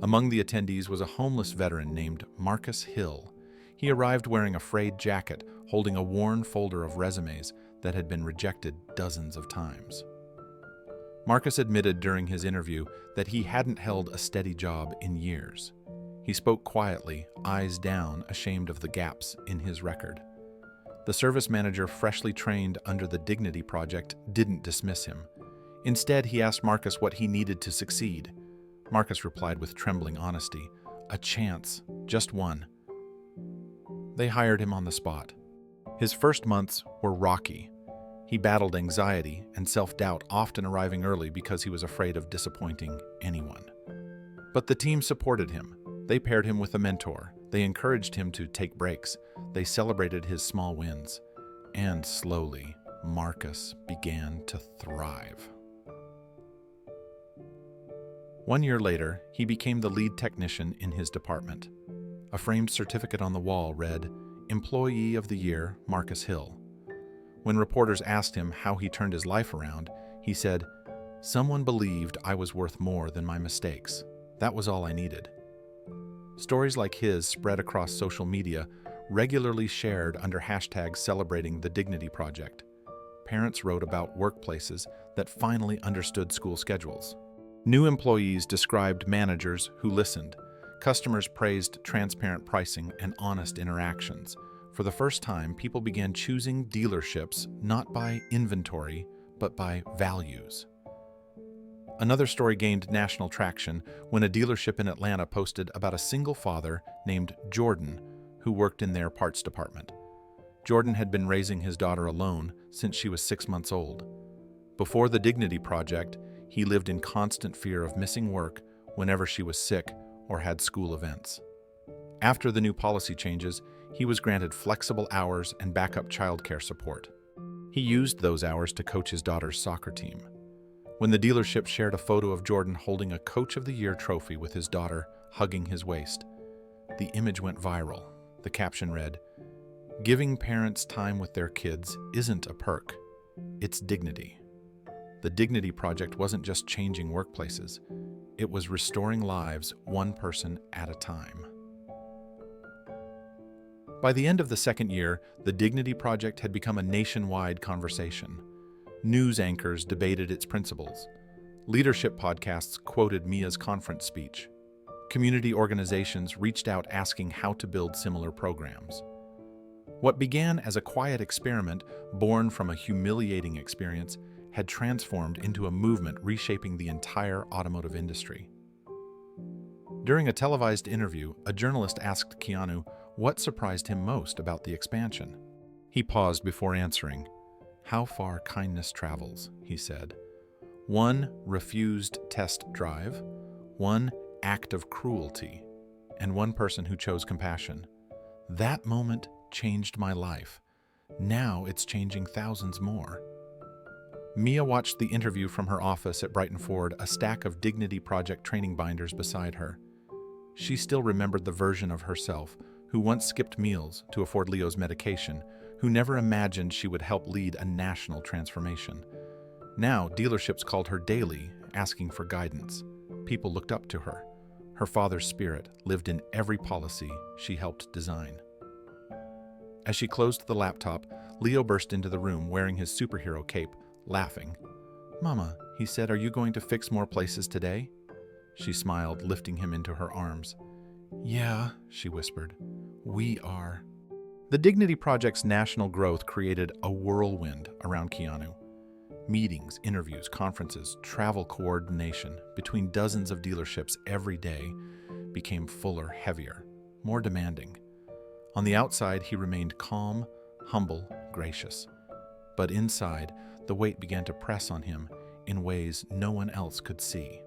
Among the attendees was a homeless veteran named Marcus Hill. He arrived wearing a frayed jacket, holding a worn folder of resumes that had been rejected dozens of times. Marcus admitted during his interview that he hadn't held a steady job in years. He spoke quietly, eyes down, ashamed of the gaps in his record. The service manager, freshly trained under the Dignity Project, didn't dismiss him. Instead, he asked Marcus what he needed to succeed. Marcus replied with trembling honesty, "A chance, just one." They hired him on the spot. His first months were rocky. He battled anxiety and self-doubt, often arriving early because he was afraid of disappointing anyone. But the team supported him. They paired him with a mentor. They encouraged him to take breaks. They celebrated his small wins. And slowly, Marcus began to thrive. 1 year later, he became the lead technician in his department. A framed certificate on the wall read, Employee of the Year, Marcus Hill. When reporters asked him how he turned his life around, he said, "Someone believed I was worth more than my mistakes. That was all I needed." Stories like his spread across social media, regularly shared under hashtags celebrating the Dignity Project. Parents wrote about workplaces that finally understood school schedules. New employees described managers who listened. Customers praised transparent pricing and honest interactions. For the first time, people began choosing dealerships not by inventory, but by values. Another story gained national traction when a dealership in Atlanta posted about a single father named Jordan who worked in their parts department. Jordan had been raising his daughter alone since she was 6 months old. Before the Dignity Project, he lived in constant fear of missing work whenever she was sick or had school events. After the new policy changes, he was granted flexible hours and backup childcare support. He used those hours to coach his daughter's soccer team. When the dealership shared a photo of Jordan holding a Coach of the Year trophy with his daughter hugging his waist, the image went viral. The caption read, "Giving parents time with their kids isn't a perk, it's dignity." The Dignity Project wasn't just changing workplaces, it was restoring lives one person at a time. By the end of the second year, the Dignity Project had become a nationwide conversation. News anchors debated its principles. Leadership podcasts quoted Mia's conference speech. Community organizations reached out asking how to build similar programs. What began as a quiet experiment born from a humiliating experience had transformed into a movement reshaping the entire automotive industry. During a televised interview, a journalist asked Keanu what surprised him most about the expansion. He paused before answering. "How far kindness travels," he said. "One refused test drive, one act of cruelty, and one person who chose compassion. That moment changed my life. Now it's changing thousands more." Mia watched the interview from her office at Brighton Ford, a stack of Dignity Project training binders beside her. She still remembered the version of herself who once skipped meals to afford Leo's medication, who never imagined she would help lead a national transformation. Now, dealerships called her daily, asking for guidance. People looked up to her. Her father's spirit lived in every policy she helped design. As she closed the laptop, Leo burst into the room wearing his superhero cape, laughing. "Mama," he said, "are you going to fix more places today?" She smiled, lifting him into her arms. Yeah, she whispered. We are. The Dignity Project's national growth created a whirlwind around Keanu. Meetings, interviews, conferences, travel coordination between dozens of dealerships every day became fuller, heavier, more demanding. On the outside, he remained calm, humble, gracious. But inside, the weight began to press on him in ways no one else could see.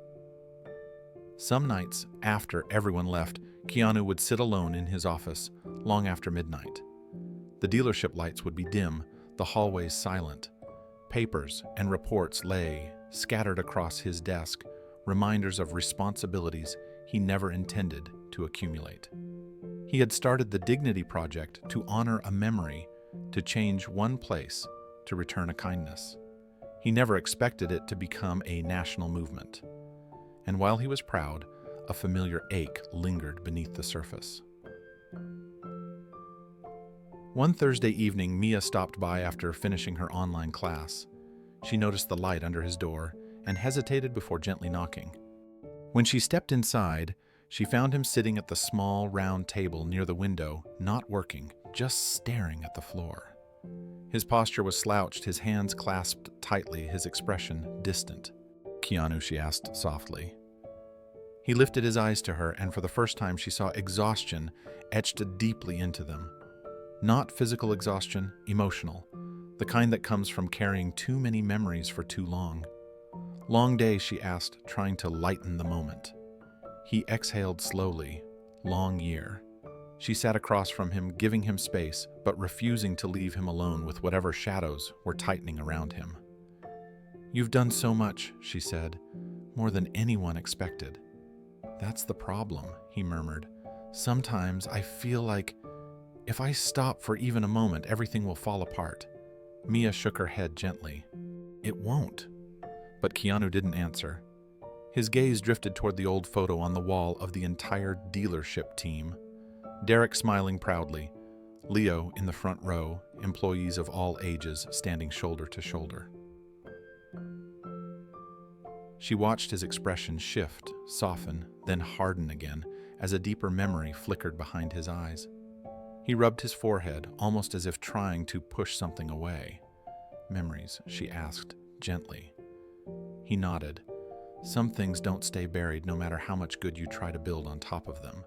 Some nights, after everyone left, Keanu would sit alone in his office long after midnight. The dealership lights would be dim, the hallways silent. Papers and reports lay scattered across his desk, reminders of responsibilities he never intended to accumulate. He had started the Dignity Project to honor a memory, to change one place, to return a kindness. He never expected it to become a national movement. And while he was proud, a familiar ache lingered beneath the surface. One Thursday evening, Mia stopped by after finishing her online class. She noticed the light under his door and hesitated before gently knocking. When she stepped inside, she found him sitting at the small, round table near the window, not working, just staring at the floor. His posture was slouched, his hands clasped tightly, his expression distant. "Keanu," she asked softly. He lifted his eyes to her, and for the first time she saw exhaustion etched deeply into them. Not physical exhaustion, emotional, the kind that comes from carrying too many memories for too long. "Long day," she asked, trying to lighten the moment. He exhaled slowly. "Long year." She sat across from him, giving him space, but refusing to leave him alone with whatever shadows were tightening around him. "You've done so much," she said, "more than anyone expected." "That's the problem," he murmured. "Sometimes I feel like if I stop for even a moment, everything will fall apart." Mia shook her head gently. "It won't." But Keanu didn't answer. His gaze drifted toward the old photo on the wall of the entire dealership team. Derek smiling proudly, Leo in the front row, employees of all ages standing shoulder to shoulder. She watched his expression shift, soften, then harden again as a deeper memory flickered behind his eyes. He rubbed his forehead, almost as if trying to push something away. "Memories?" she asked, gently. He nodded. "Some things don't stay buried no matter how much good you try to build on top of them."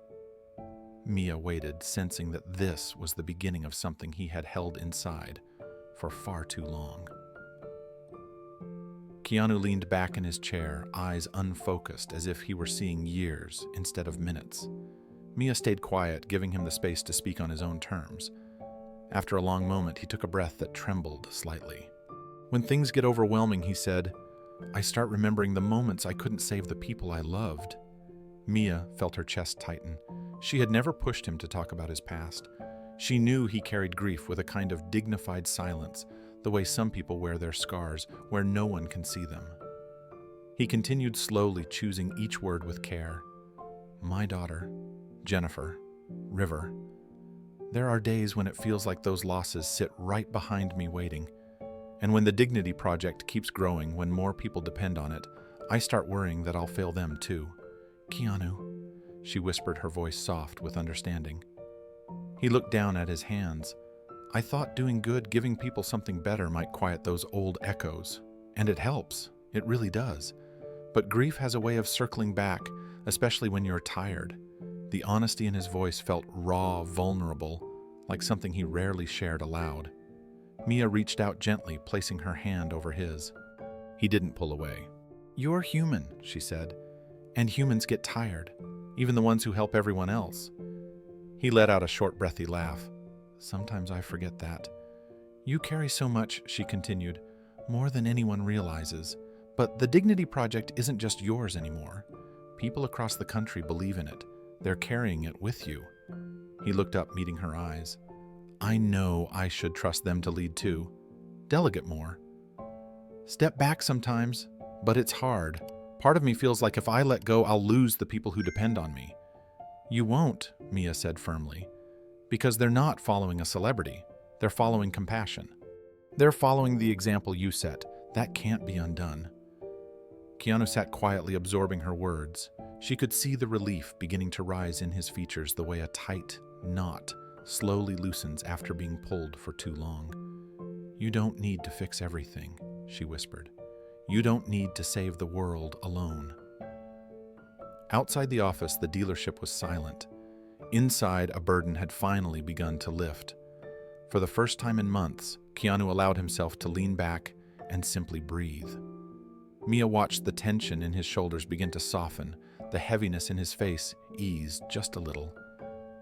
Mia waited, sensing that this was the beginning of something he had held inside for far too long. Keanu leaned back in his chair, eyes unfocused, as if he were seeing years instead of minutes. Mia stayed quiet, giving him the space to speak on his own terms. After a long moment, he took a breath that trembled slightly. "When things get overwhelming," he said, "I start remembering the moments I couldn't save the people I loved." Mia felt her chest tighten. She had never pushed him to talk about his past. She knew he carried grief with a kind of dignified silence, the way some people wear their scars, where no one can see them. He continued slowly, choosing each word with care. "My daughter, Jennifer, River. There are days when it feels like those losses sit right behind me waiting. And when the Dignity Project keeps growing, when more people depend on it, I start worrying that I'll fail them too. Keanu," she whispered, her voice soft with understanding. He looked down at his hands. "I thought doing good, giving people something better might quiet those old echoes. And it helps. It really does. But grief has a way of circling back, especially when you're tired." The honesty in his voice felt raw, vulnerable, like something he rarely shared aloud. Mia reached out gently, placing her hand over his. He didn't pull away. "You're human," she said, "and humans get tired, even the ones who help everyone else." He let out a short, breathy laugh. "Sometimes I forget that." "You carry so much," she continued, "more than anyone realizes. But the Dignity Project isn't just yours anymore. People across the country believe in it. They're carrying it with you." He looked up, meeting her eyes. "I know I should trust them to lead too. Delegate more. Step back sometimes, but it's hard. Part of me feels like if I let go, I'll lose the people who depend on me." "You won't," Mia said firmly, "because they're not following a celebrity. They're following compassion. They're following the example you set. That can't be undone." Keanu sat quietly, absorbing her words. She could see the relief beginning to rise in his features the way a tight knot slowly loosens after being pulled for too long. "You don't need to fix everything," she whispered. "You don't need to save the world alone." Outside the office, the dealership was silent. Inside, a burden had finally begun to lift. For the first time in months, Keanu allowed himself to lean back and simply breathe. Mia watched the tension in his shoulders begin to soften, the heaviness in his face eased just a little.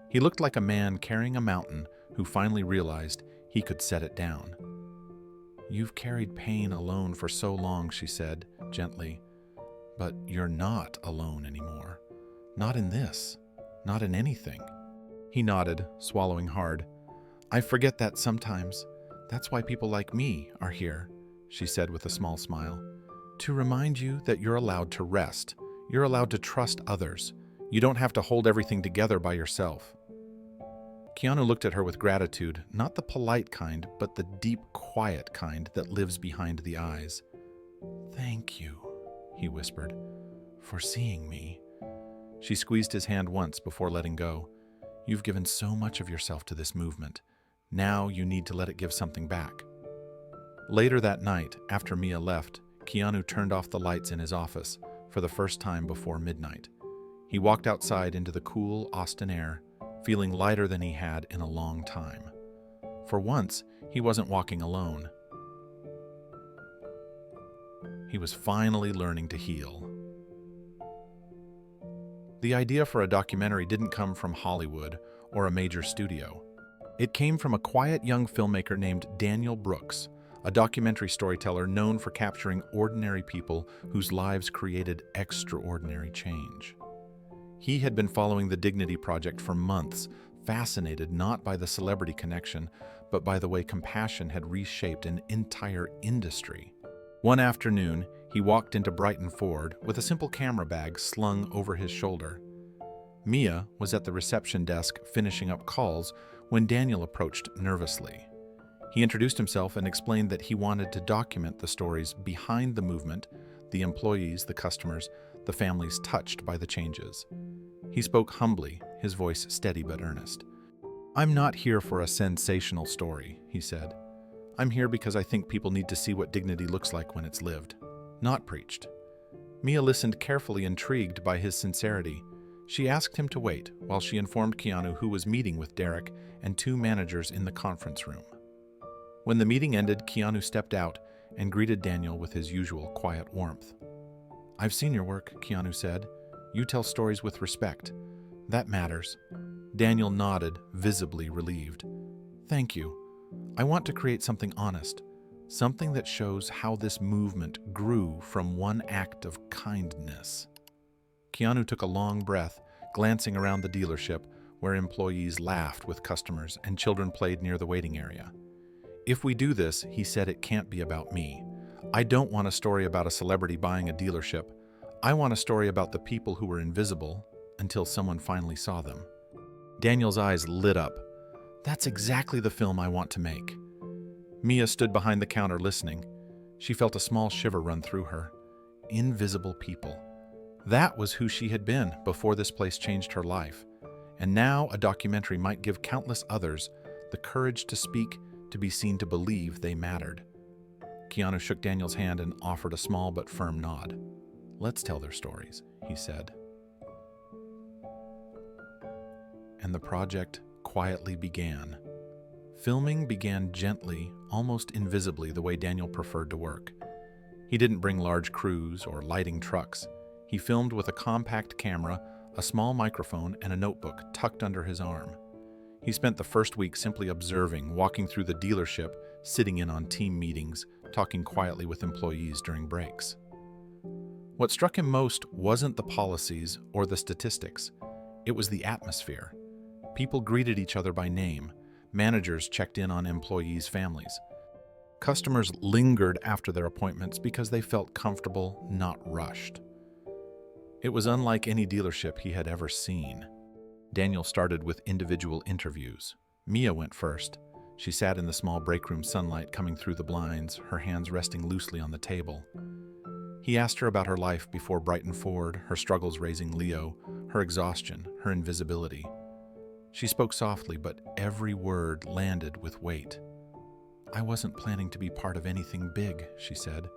He looked like a man carrying a mountain who finally realized he could set it down. "You've carried pain alone for so long," she said, gently. "But you're not alone anymore. Not in this. Not in anything." He nodded, swallowing hard. "I forget that sometimes. That's why people like me are here," she said with a small smile. "To remind you that you're allowed to rest. You're allowed to trust others. You don't have to hold everything together by yourself." Keanu looked at her with gratitude, not the polite kind, but the deep, quiet kind that lives behind the eyes. "Thank you," he whispered, "for seeing me." She squeezed his hand once before letting go. "You've given so much of yourself to this movement. Now you need to let it give something back." Later that night, after Mia left, Keanu turned off the lights in his office for the first time before midnight. He walked outside into the cool Austin air, feeling lighter than he had in a long time. For once, he wasn't walking alone. He was finally learning to heal. The idea for a documentary didn't come from Hollywood or a major studio. It came from a quiet young filmmaker named Daniel Brooks, a documentary storyteller known for capturing ordinary people whose lives created extraordinary change. He had been following the Dignity Project for months, fascinated not by the celebrity connection, but by the way compassion had reshaped an entire industry. One afternoon, he walked into Brighton Ford with a simple camera bag slung over his shoulder. Mia was at the reception desk finishing up calls when Daniel approached nervously. He introduced himself and explained that he wanted to document the stories behind the movement, the employees, the customers, the families touched by the changes. He spoke humbly, his voice steady but earnest. "I'm not here for a sensational story," he said. "I'm here because I think people need to see what dignity looks like when it's lived, not preached." Mia listened carefully, intrigued by his sincerity. She asked him to wait while she informed Keanu who was meeting with Derek and two managers in the conference room. When the meeting ended, Keanu stepped out and greeted Daniel with his usual quiet warmth. "I've seen your work," Keanu said. "You tell stories with respect. That matters." Daniel nodded, visibly relieved. "Thank you. I want to create something honest, something that shows how this movement grew from one act of kindness." Keanu took a long breath, glancing around the dealership, where employees laughed with customers and children played near the waiting area. "If we do this," he said, "it can't be about me. I don't want a story about a celebrity buying a dealership. I want a story about the people who were invisible until someone finally saw them." Daniel's eyes lit up. "That's exactly the film I want to make." Mia stood behind the counter listening. She felt a small shiver run through her. Invisible people. That was who she had been before this place changed her life. And now a documentary might give countless others the courage to speak, to be seen, to believe they mattered. Keanu shook Daniel's hand and offered a small but firm nod. "Let's tell their stories," he said. And the project quietly began. Filming began gently, almost invisibly, the way Daniel preferred to work. He didn't bring large crews or lighting trucks. He filmed with a compact camera, a small microphone, and a notebook tucked under his arm. He spent the first week simply observing, walking through the dealership, sitting in on team meetings, talking quietly with employees during breaks. What struck him most wasn't the policies or the statistics. It was the atmosphere. People greeted each other by name. Managers checked in on employees' families. Customers lingered after their appointments because they felt comfortable, not rushed. It was unlike any dealership he had ever seen. Daniel started with individual interviews. Mia went first. She sat in the small break room sunlight coming through the blinds, her hands resting loosely on the table. He asked her about her life before Brighton Ford, her struggles raising Leo, her exhaustion, her invisibility. She spoke softly, but every word landed with weight. "I wasn't planning to be part of anything big," she said.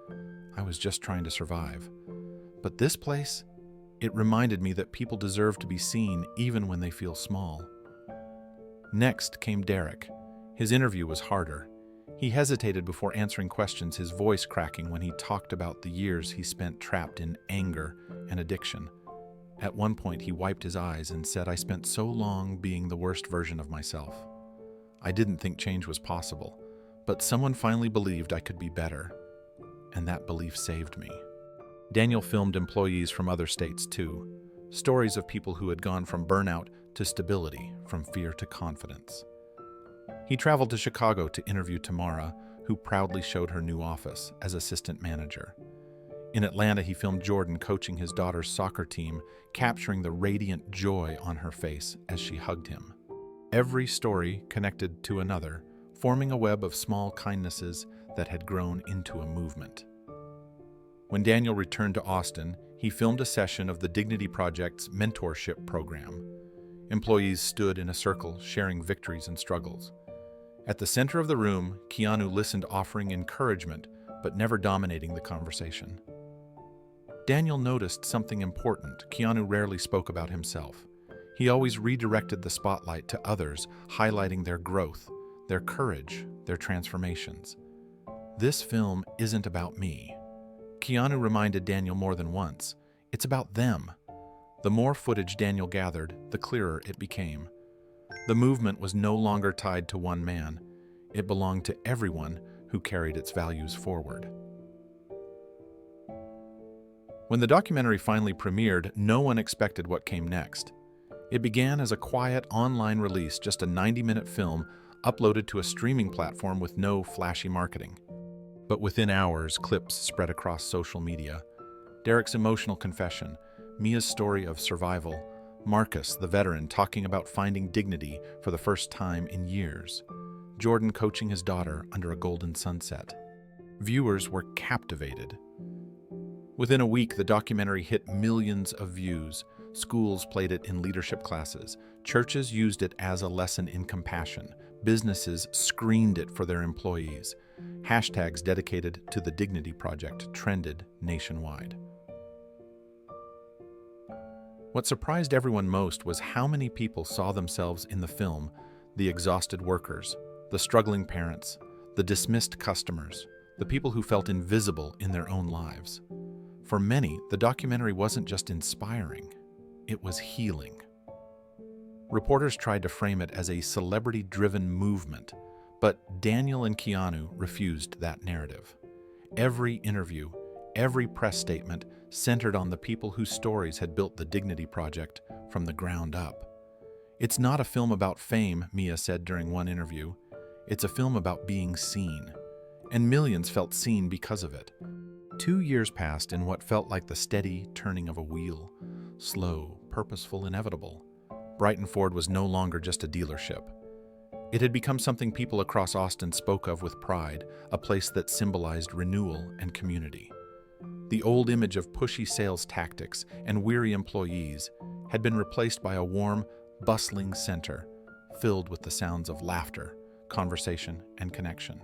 "I was just trying to survive. But this place, it reminded me that people deserve to be seen even when they feel small." Next came Derek. His interview was harder. He hesitated before answering questions, his voice cracking when he talked about the years he spent trapped in anger and addiction. At one point, he wiped his eyes and said, "I spent so long being the worst version of myself. I didn't think change was possible, but someone finally believed I could be better, and that belief saved me." Daniel filmed employees from other states too, stories of people who had gone from burnout to stability, from fear to confidence. He traveled to Chicago to interview Tamara, who proudly showed her new office as assistant manager. In Atlanta, he filmed Jordan coaching his daughter's soccer team, capturing the radiant joy on her face as she hugged him. Every story connected to another, forming a web of small kindnesses that had grown into a movement. When Daniel returned to Austin, he filmed a session of the Dignity Project's mentorship program. Employees stood in a circle, sharing victories and struggles. At the center of the room, Keanu listened, offering encouragement, but never dominating the conversation. Daniel noticed something important. Keanu rarely spoke about himself. He always redirected the spotlight to others, highlighting their growth, their courage, their transformations. "This film isn't about me," Keanu reminded Daniel more than once. "It's about them." The more footage Daniel gathered, the clearer it became. The movement was no longer tied to one man. It belonged to everyone who carried its values forward. When the documentary finally premiered, no one expected what came next. It began as a quiet online release, just a 90-minute film uploaded to a streaming platform with no flashy marketing. But within hours, clips spread across social media. Derek's emotional confession, Mia's story of survival, Marcus, the veteran, talking about finding dignity for the first time in years, Jordan coaching his daughter under a golden sunset. Viewers were captivated. Within a week, the documentary hit millions of views. Schools played it in leadership classes. Churches used it as a lesson in compassion. Businesses screened it for their employees. Hashtags dedicated to the Dignity Project trended nationwide. What surprised everyone most was how many people saw themselves in the film: the exhausted workers, the struggling parents, the dismissed customers, the people who felt invisible in their own lives. For many, the documentary wasn't just inspiring, it was healing. Reporters tried to frame it as a celebrity-driven movement, but Daniel and Keanu refused that narrative. Every interview, every press statement centered on the people whose stories had built the Dignity Project from the ground up. "It's not a film about fame," Mia said during one interview. "It's a film about being seen." And millions felt seen because of it. 2 years passed in what felt like the steady turning of a wheel. Slow, purposeful, inevitable. Brighton Ford was no longer just a dealership. It had become something people across Austin spoke of with pride, a place that symbolized renewal and community. The old image of pushy sales tactics and weary employees had been replaced by a warm, bustling center filled with the sounds of laughter, conversation, and connection.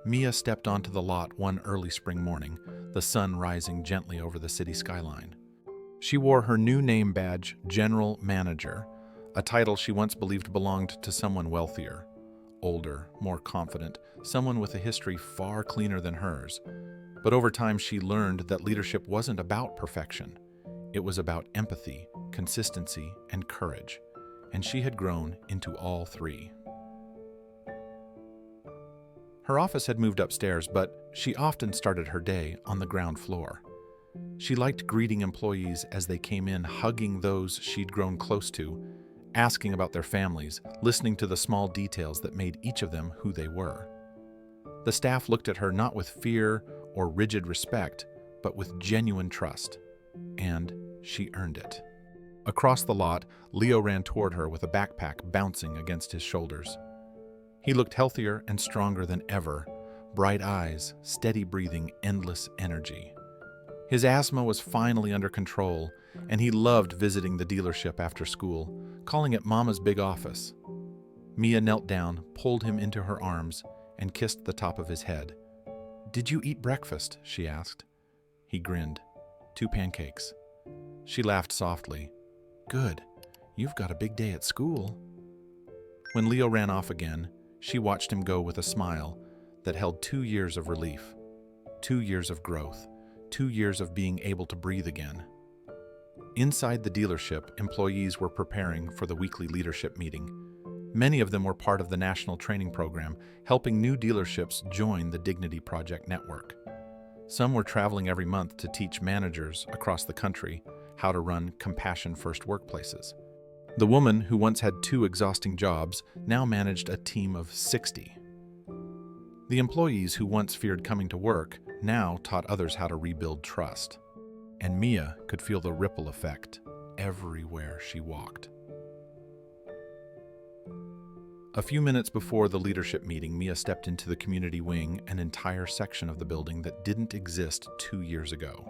Mia stepped onto the lot one early spring morning, the sun rising gently over the city skyline. She wore her new name badge, General Manager, a title she once believed belonged to someone wealthier, older, more confident, someone with a history far cleaner than hers. But over time, she learned that leadership wasn't about perfection. It was about empathy, consistency, and courage, and she had grown into all three. Her office had moved upstairs, but she often started her day on the ground floor. She liked greeting employees as they came in, hugging those she'd grown close to, asking about their families, listening to the small details that made each of them who they were. The staff looked at her not with fear or rigid respect, but with genuine trust, and she earned it. Across the lot, Leo ran toward her with a backpack bouncing against his shoulders. He looked healthier and stronger than ever, bright eyes, steady breathing, endless energy. His asthma was finally under control, and he loved visiting the dealership after school, calling it Mama's big office. Mia knelt down, pulled him into her arms, and kissed the top of his head. "Did you eat breakfast?" she asked. He grinned. "2 pancakes." She laughed softly. "Good. You've got a big day at school." When Leo ran off again, she watched him go with a smile that held 2 years of relief, 2 years of growth, 2 years of being able to breathe again. Inside the dealership, employees were preparing for the weekly leadership meeting. Many of them were part of the national training program, helping new dealerships join the Dignity Project network. Some were traveling every month to teach managers across the country how to run compassion-first workplaces. The woman who once had 2 exhausting jobs now managed a team of 60. The employees who once feared coming to work now taught others how to rebuild trust. And Mia could feel the ripple effect everywhere she walked. A few minutes before the leadership meeting, Mia stepped into the community wing, an entire section of the building that didn't exist 2 years ago.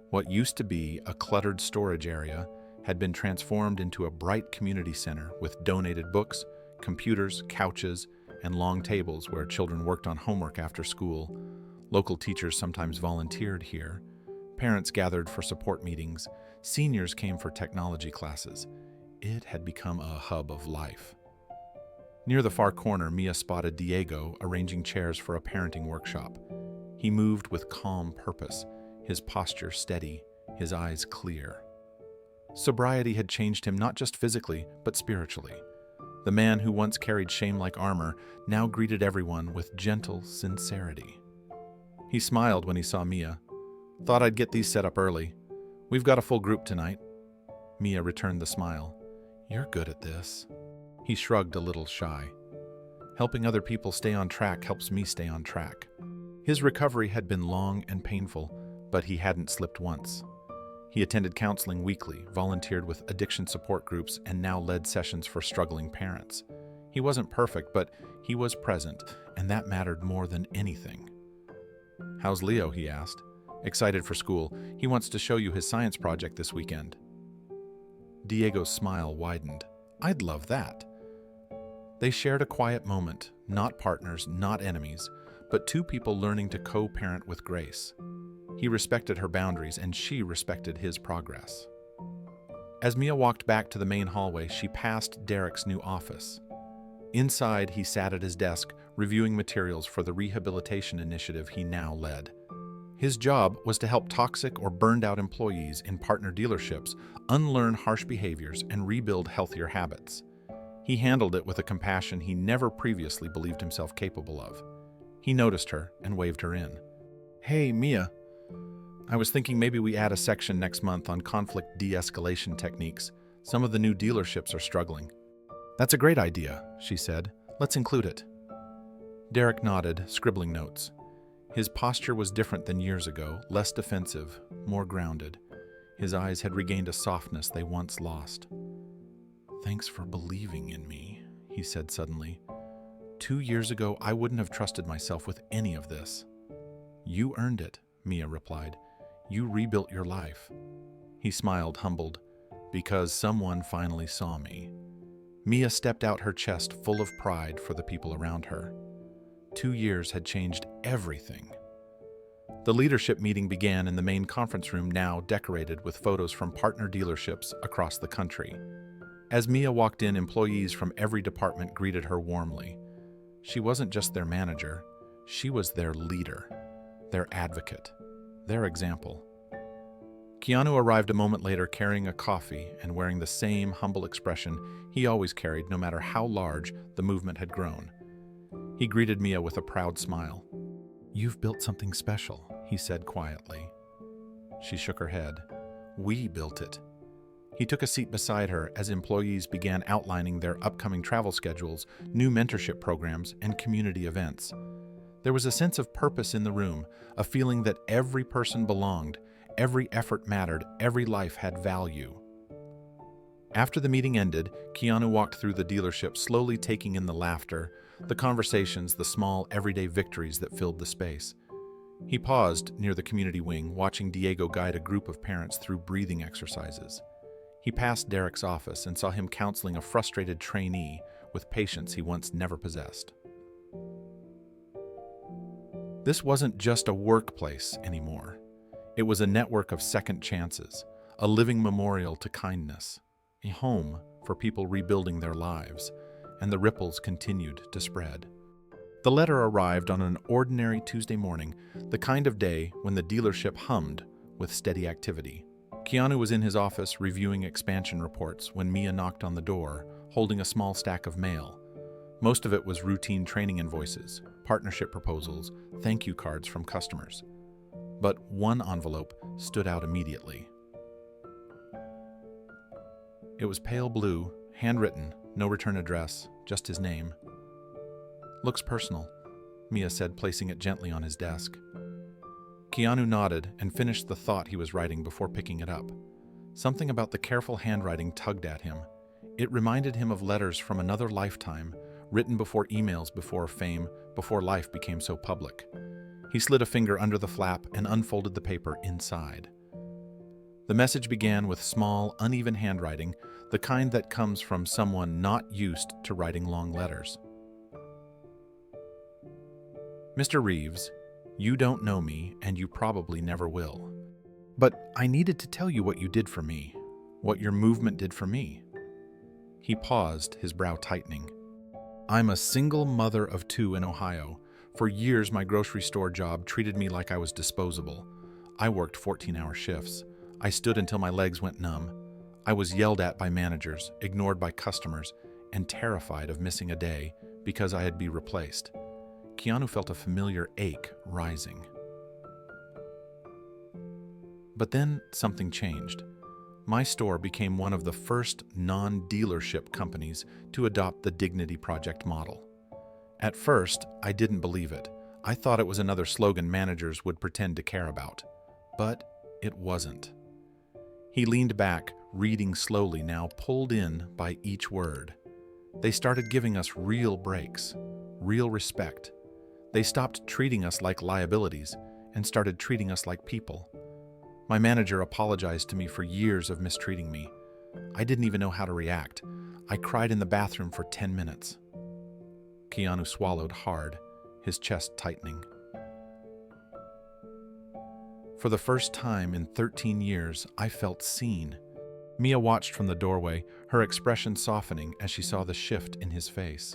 What used to be a cluttered storage area had been transformed into a bright community center with donated books, computers, couches, and long tables where children worked on homework after school. Local teachers sometimes volunteered here. Parents gathered for support meetings. Seniors came for technology classes. It had become a hub of life. Near the far corner, Mia spotted Diego arranging chairs for a parenting workshop. He moved with calm purpose, his posture steady, his eyes clear. Sobriety had changed him not just physically, but spiritually. The man who once carried shame like armor now greeted everyone with gentle sincerity. He smiled when he saw Mia. "Thought I'd get these set up early. We've got a full group tonight." Mia returned the smile. "You're good at this." He shrugged a little shy. "Helping other people stay on track helps me stay on track." His recovery had been long and painful, but he hadn't slipped once. He attended counseling weekly, volunteered with addiction support groups, and now led sessions for struggling parents. He wasn't perfect, but he was present, and that mattered more than anything. "How's Leo?" he asked. "Excited for school. He wants to show you his science project this weekend." Diego's smile widened. "I'd love that." They shared a quiet moment, not partners, not enemies, but 2 people learning to co-parent with grace. He respected her boundaries, and she respected his progress. As Mia walked back to the main hallway, she passed Derek's new office. Inside, he sat at his desk, reviewing materials for the rehabilitation initiative he now led. His job was to help toxic or burned-out employees in partner dealerships unlearn harsh behaviors and rebuild healthier habits. He handled it with a compassion he never previously believed himself capable of. He noticed her and waved her in. "Hey, Mia. I was thinking maybe we add a section next month on conflict de-escalation techniques. Some of the new dealerships are struggling." "That's a great idea," she said. "Let's include it." Derek nodded, scribbling notes. His posture was different than years ago, less defensive, more grounded. His eyes had regained a softness they once lost. "Thanks for believing in me," he said suddenly. 2 years ago, I wouldn't have trusted myself with any of this." "You earned it," Mia replied. "You rebuilt your life." He smiled, humbled, "Because someone finally saw me." Mia stepped out, her chest full of pride for the people around her. 2 years had changed everything. The leadership meeting began in the main conference room, now decorated with photos from partner dealerships across the country. As Mia walked in, employees from every department greeted her warmly. She wasn't just their manager, she was their leader, their advocate, their example. Keanu arrived a moment later carrying a coffee and wearing the same humble expression he always carried no matter how large the movement had grown. He greeted Mia with a proud smile. "You've built something special," he said quietly. She shook her head. "We built it." He took a seat beside her as employees began outlining their upcoming travel schedules, new mentorship programs, and community events. There was a sense of purpose in the room, a feeling that every person belonged, every effort mattered, every life had value. After the meeting ended, Keanu walked through the dealership, slowly taking in the laughter, the conversations, the small, everyday victories that filled the space. He paused near the community wing, watching Diego guide a group of parents through breathing exercises. He passed Derek's office and saw him counseling a frustrated trainee with patience he once never possessed. This wasn't just a workplace anymore. It was a network of second chances, a living memorial to kindness, a home for people rebuilding their lives, and the ripples continued to spread. The letter arrived on an ordinary Tuesday morning, the kind of day when the dealership hummed with steady activity. Keanu was in his office reviewing expansion reports when Mia knocked on the door, holding a small stack of mail. Most of it was routine training invoices, partnership proposals, thank you cards from customers. But one envelope stood out immediately. It was pale blue, handwritten, no return address, just his name. "Looks personal," Mia said, placing it gently on his desk. Keanu nodded and finished the thought he was writing before picking it up. Something about the careful handwriting tugged at him. It reminded him of letters from another lifetime, written before emails, before fame, before life became so public. He slid a finger under the flap and unfolded the paper inside. The message began with small, uneven handwriting, the kind that comes from someone not used to writing long letters. "Mr. Reeves, you don't know me, and you probably never will. But I needed to tell you what you did for me, what your movement did for me." He paused, his brow tightening. "I'm a single mother of 2 in Ohio. For years, my grocery store job treated me like I was disposable. I worked 14-hour shifts. I stood until my legs went numb. I was yelled at by managers, ignored by customers, and terrified of missing a day because I'd be replaced." Keanu felt a familiar ache rising. But then something changed. My store became one of the first non-dealership companies to adopt the Dignity Project model. At first, I didn't believe it. I thought it was another slogan managers would pretend to care about. But it wasn't. He leaned back, reading slowly now, pulled in by each word. They started giving us real breaks, real respect. They stopped treating us like liabilities and started treating us like people. My manager apologized to me for years of mistreating me. I didn't even know how to react. I cried in the bathroom for 10 minutes. Keanu swallowed hard, his chest tightening. For the first time in 13 years, I felt seen. Mia watched from the doorway, her expression softening as she saw the shift in his face.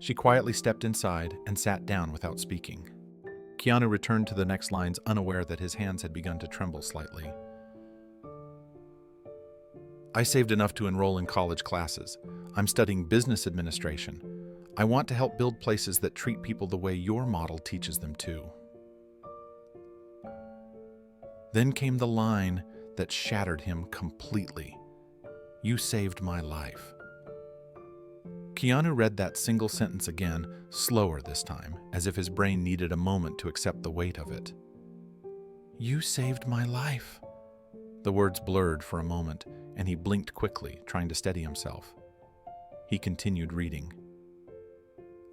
She quietly stepped inside and sat down without speaking. Keanu returned to the next lines, unaware that his hands had begun to tremble slightly. "I saved enough to enroll in college classes. I'm studying business administration. I want to help build places that treat people the way your model teaches them to." Then came the line that shattered him completely. "You saved my life." Keanu read that single sentence again, slower this time, as if his brain needed a moment to accept the weight of it. "You saved my life." The words blurred for a moment, and he blinked quickly, trying to steady himself. He continued reading.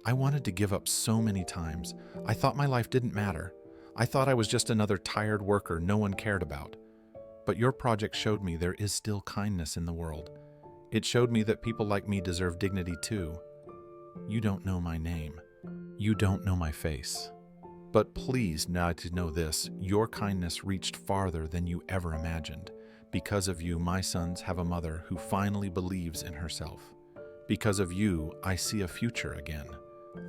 "I wanted to give up so many times. I thought my life didn't matter. I thought I was just another tired worker no one cared about. But your project showed me there is still kindness in the world. It showed me that people like me deserve dignity too. You don't know my name. You don't know my face. But please now to know this, your kindness reached farther than you ever imagined. Because of you, my sons have a mother who finally believes in herself. Because of you, I see a future again.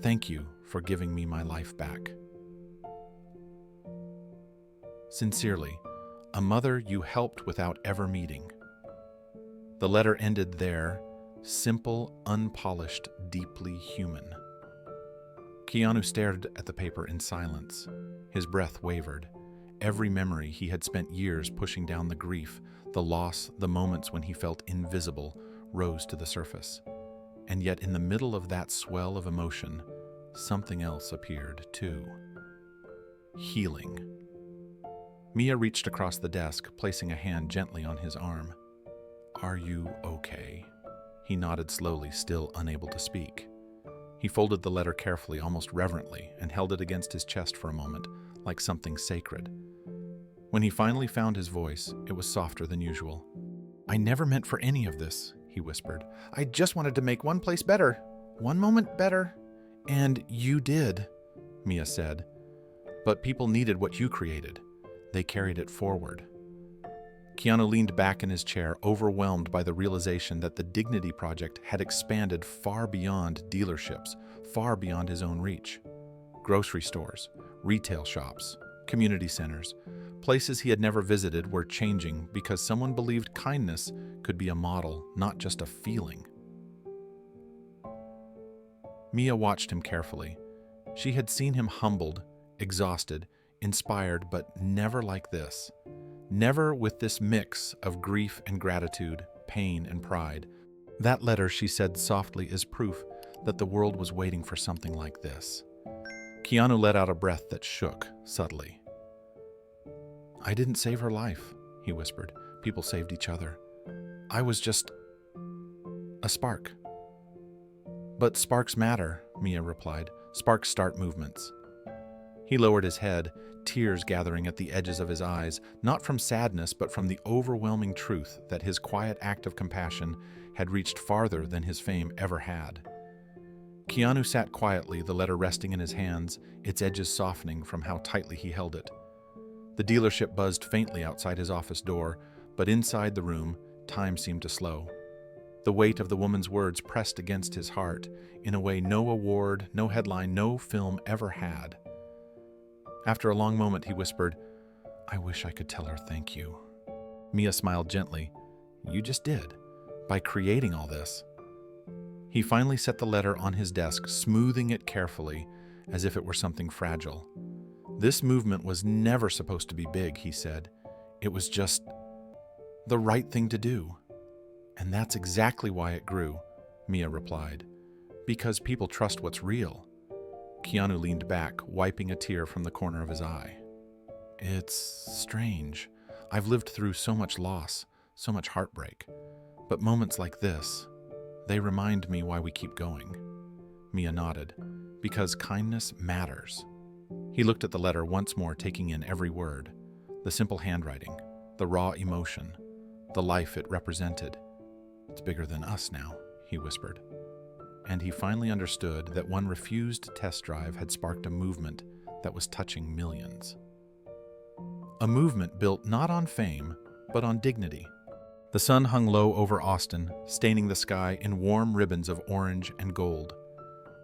Thank you for giving me my life back. Sincerely, a mother you helped without ever meeting." The letter ended there, simple, unpolished, deeply human. Keanu stared at the paper in silence. His breath wavered. Every memory he had spent years pushing down, the grief, the loss, the moments when he felt invisible, rose to the surface. And yet in the middle of that swell of emotion, something else appeared too. Healing. Mia reached across the desk, placing a hand gently on his arm. "Are you okay?" He nodded slowly, still unable to speak. He folded the letter carefully, almost reverently, and held it against his chest for a moment, like something sacred. When he finally found his voice, it was softer than usual. "I never meant for any of this," he whispered. "I just wanted to make one place better, one moment better." "And you did," Mia said. "But people needed what you created. They carried it forward." Keanu leaned back in his chair, overwhelmed by the realization that the Dignity Project had expanded far beyond dealerships, far beyond his own reach. Grocery stores, retail shops, community centers, places he had never visited were changing because someone believed kindness could be a model, not just a feeling. Mia watched him carefully. She had seen him humbled, exhausted, inspired, but never like this. Never with this mix of grief and gratitude, pain and pride. "That letter," she said softly, "is proof that the world was waiting for something like this." Keanu let out a breath that shook subtly. "I didn't save her life," he whispered. "People saved each other. I was just a spark." "But sparks matter," Mia replied. "Sparks start movements." He lowered his head, tears gathering at the edges of his eyes, not from sadness but from the overwhelming truth that his quiet act of compassion had reached farther than his fame ever had. Keanu sat quietly, the letter resting in his hands, its edges softening from how tightly he held it. The dealership buzzed faintly outside his office door, but inside the room, time seemed to slow. The weight of the woman's words pressed against his heart in a way no award, no headline, no film ever had. After a long moment, he whispered, "I wish I could tell her thank you." Mia smiled gently. "You just did, by creating all this." He finally set the letter on his desk, smoothing it carefully, as if it were something fragile. "This movement was never supposed to be big," he said. "It was just the right thing to do." "And that's exactly why it grew," Mia replied. "Because people trust what's real." Keanu leaned back, wiping a tear from the corner of his eye. "It's strange. I've lived through so much loss, so much heartbreak. But moments like this, they remind me why we keep going." Mia nodded. "Because kindness matters." He looked at the letter once more, taking in every word. The simple handwriting, the raw emotion, the life it represented. "It's bigger than us now," he whispered. And he finally understood that one refused test drive had sparked a movement that was touching millions. A movement built not on fame, but on dignity. The sun hung low over Austin, staining the sky in warm ribbons of orange and gold.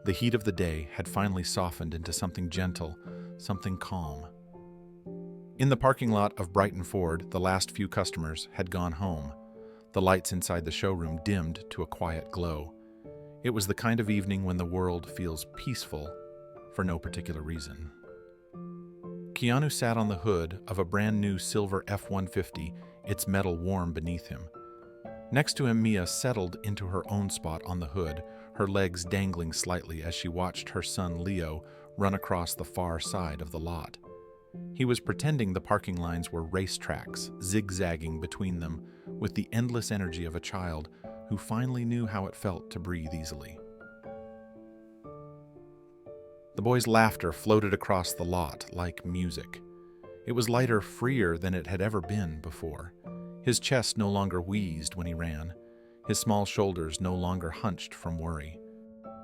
The heat of the day had finally softened into something gentle, something calm. In the parking lot of Brighton Ford, the last few customers had gone home. The lights inside the showroom dimmed to a quiet glow. It was the kind of evening when the world feels peaceful for no particular reason. Keanu sat on the hood of a brand new silver F-150, its metal warm beneath him. Next to him, Mia settled into her own spot on the hood, her legs dangling slightly as she watched her son Leo run across the far side of the lot. He was pretending the parking lines were racetracks, zigzagging between them with the endless energy of a child who finally knew how it felt to breathe easily. The boy's laughter floated across the lot like music. It was lighter, freer than it had ever been before. His chest no longer wheezed when he ran. His small shoulders no longer hunched from worry.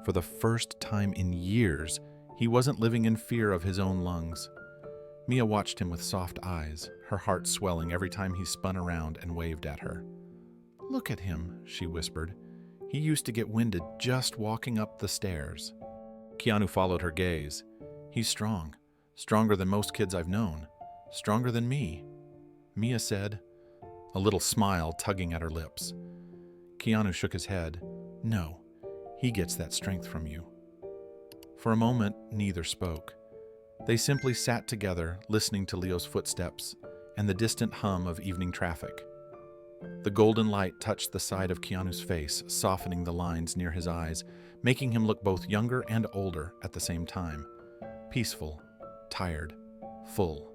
For the first time in years, he wasn't living in fear of his own lungs. Mia watched him with soft eyes, her heart swelling every time he spun around and waved at her. "Look at him," she whispered. "He used to get winded just walking up the stairs." Keanu followed her gaze. "He's strong, stronger than most kids I've known, stronger than me," Mia said, a little smile tugging at her lips. Keanu shook his head. "No, he gets that strength from you." For a moment, neither spoke. They simply sat together, listening to Leo's footsteps and the distant hum of evening traffic. The golden light touched the side of Keanu's face, softening the lines near his eyes, making him look both younger and older at the same time. Peaceful, tired, full.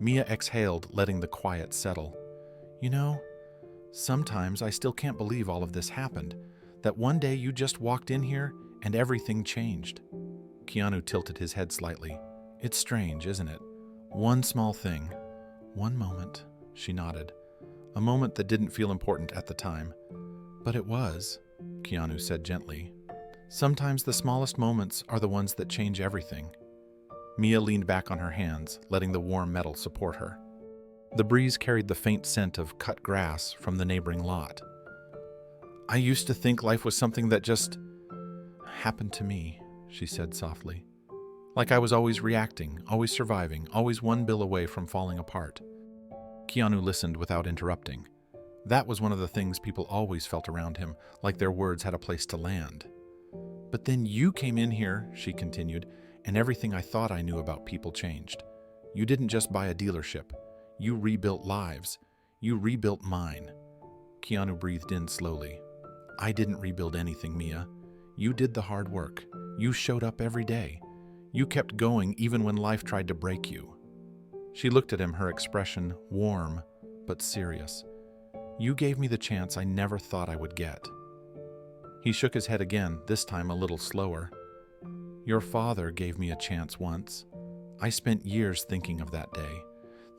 Mia exhaled, letting the quiet settle. "You know, sometimes I still can't believe all of this happened. That one day you just walked in here and everything changed. Keanu tilted his head slightly. It's strange, isn't it? One small thing. One moment, she nodded. A moment that didn't feel important at the time. But it was, Keanu said gently. Sometimes the smallest moments are the ones that change everything. Mia leaned back on her hands, letting the warm metal support her. The breeze carried the faint scent of cut grass from the neighboring lot. I used to think life was something that just happened to me, she said softly. Like I was always reacting, always surviving, always one bill away from falling apart. Keanu listened without interrupting. That was one of the things people always felt around him, like their words had a place to land. But then you came in here, she continued, and everything I thought I knew about people changed. You didn't just buy a dealership. You rebuilt lives. You rebuilt mine. Keanu breathed in slowly. I didn't rebuild anything, Mia. You did the hard work. You showed up every day. You kept going even when life tried to break you. She looked at him, her expression warm but serious. You gave me the chance I never thought I would get. He shook his head again, this time a little slower. Your father gave me a chance once. I spent years thinking of that day,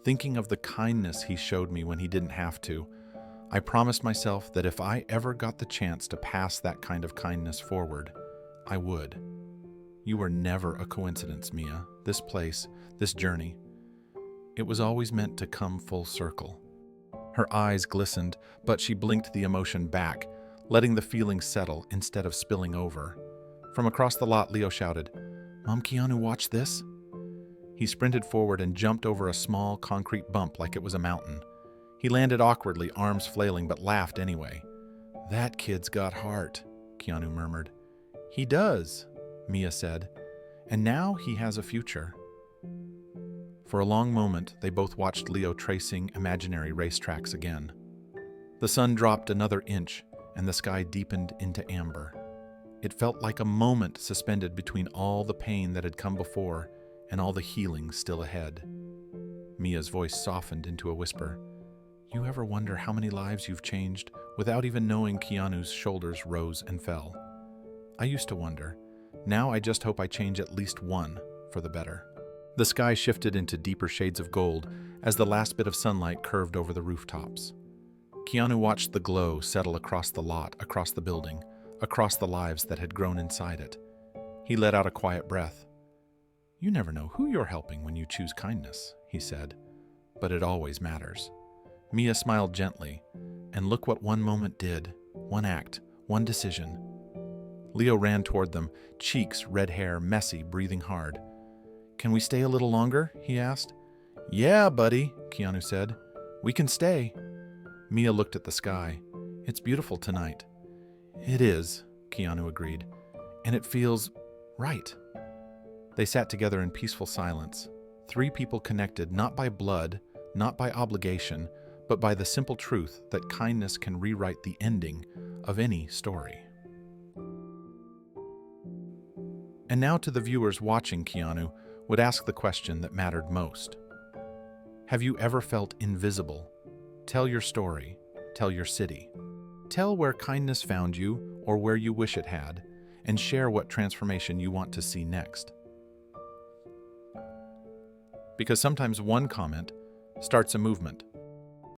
thinking of the kindness he showed me when he didn't have to. I promised myself that if I ever got the chance to pass that kind of kindness forward, I would. You were never a coincidence, Mia. This place, this journey. It was always meant to come full circle. Her eyes glistened, but she blinked the emotion back, letting the feeling settle instead of spilling over. From across the lot, Leo shouted, Mom, Keanu, watch this? He sprinted forward and jumped over a small concrete bump like it was a mountain. He landed awkwardly, arms flailing, but laughed anyway. That kid's got heart, Keanu murmured. He does, Mia said. And now he has a future. For a long moment, they both watched Leo tracing imaginary racetracks again. The sun dropped another inch, and the sky deepened into amber. It felt like a moment suspended between all the pain that had come before and all the healing still ahead. Mia's voice softened into a whisper. You ever wonder how many lives you've changed without even knowing? Keanu's shoulders rose and fell. I used to wonder. Now I just hope I change at least one for the better. The sky shifted into deeper shades of gold as the last bit of sunlight curved over the rooftops. Keanu watched the glow settle across the lot, across the building, across the lives that had grown inside it. He let out a quiet breath. You never know who you're helping when you choose kindness, he said, but it always matters. Mia smiled gently, and look what one moment did, one act, one decision. Leo ran toward them, cheeks, red hair, messy, breathing hard. Can we stay a little longer? He asked. Yeah, buddy, Keanu said. We can stay. Mia looked at the sky. It's beautiful tonight. It is, Keanu agreed, and it feels right. They sat together in peaceful silence, three people connected not by blood, not by obligation, but by the simple truth that kindness can rewrite the ending of any story. And now to the viewers watching, Keanu would ask the question that mattered most. Have you ever felt invisible? Tell your story. Tell your city. Tell where kindness found you or where you wish it had, and share what transformation you want to see next. Because sometimes one comment starts a movement.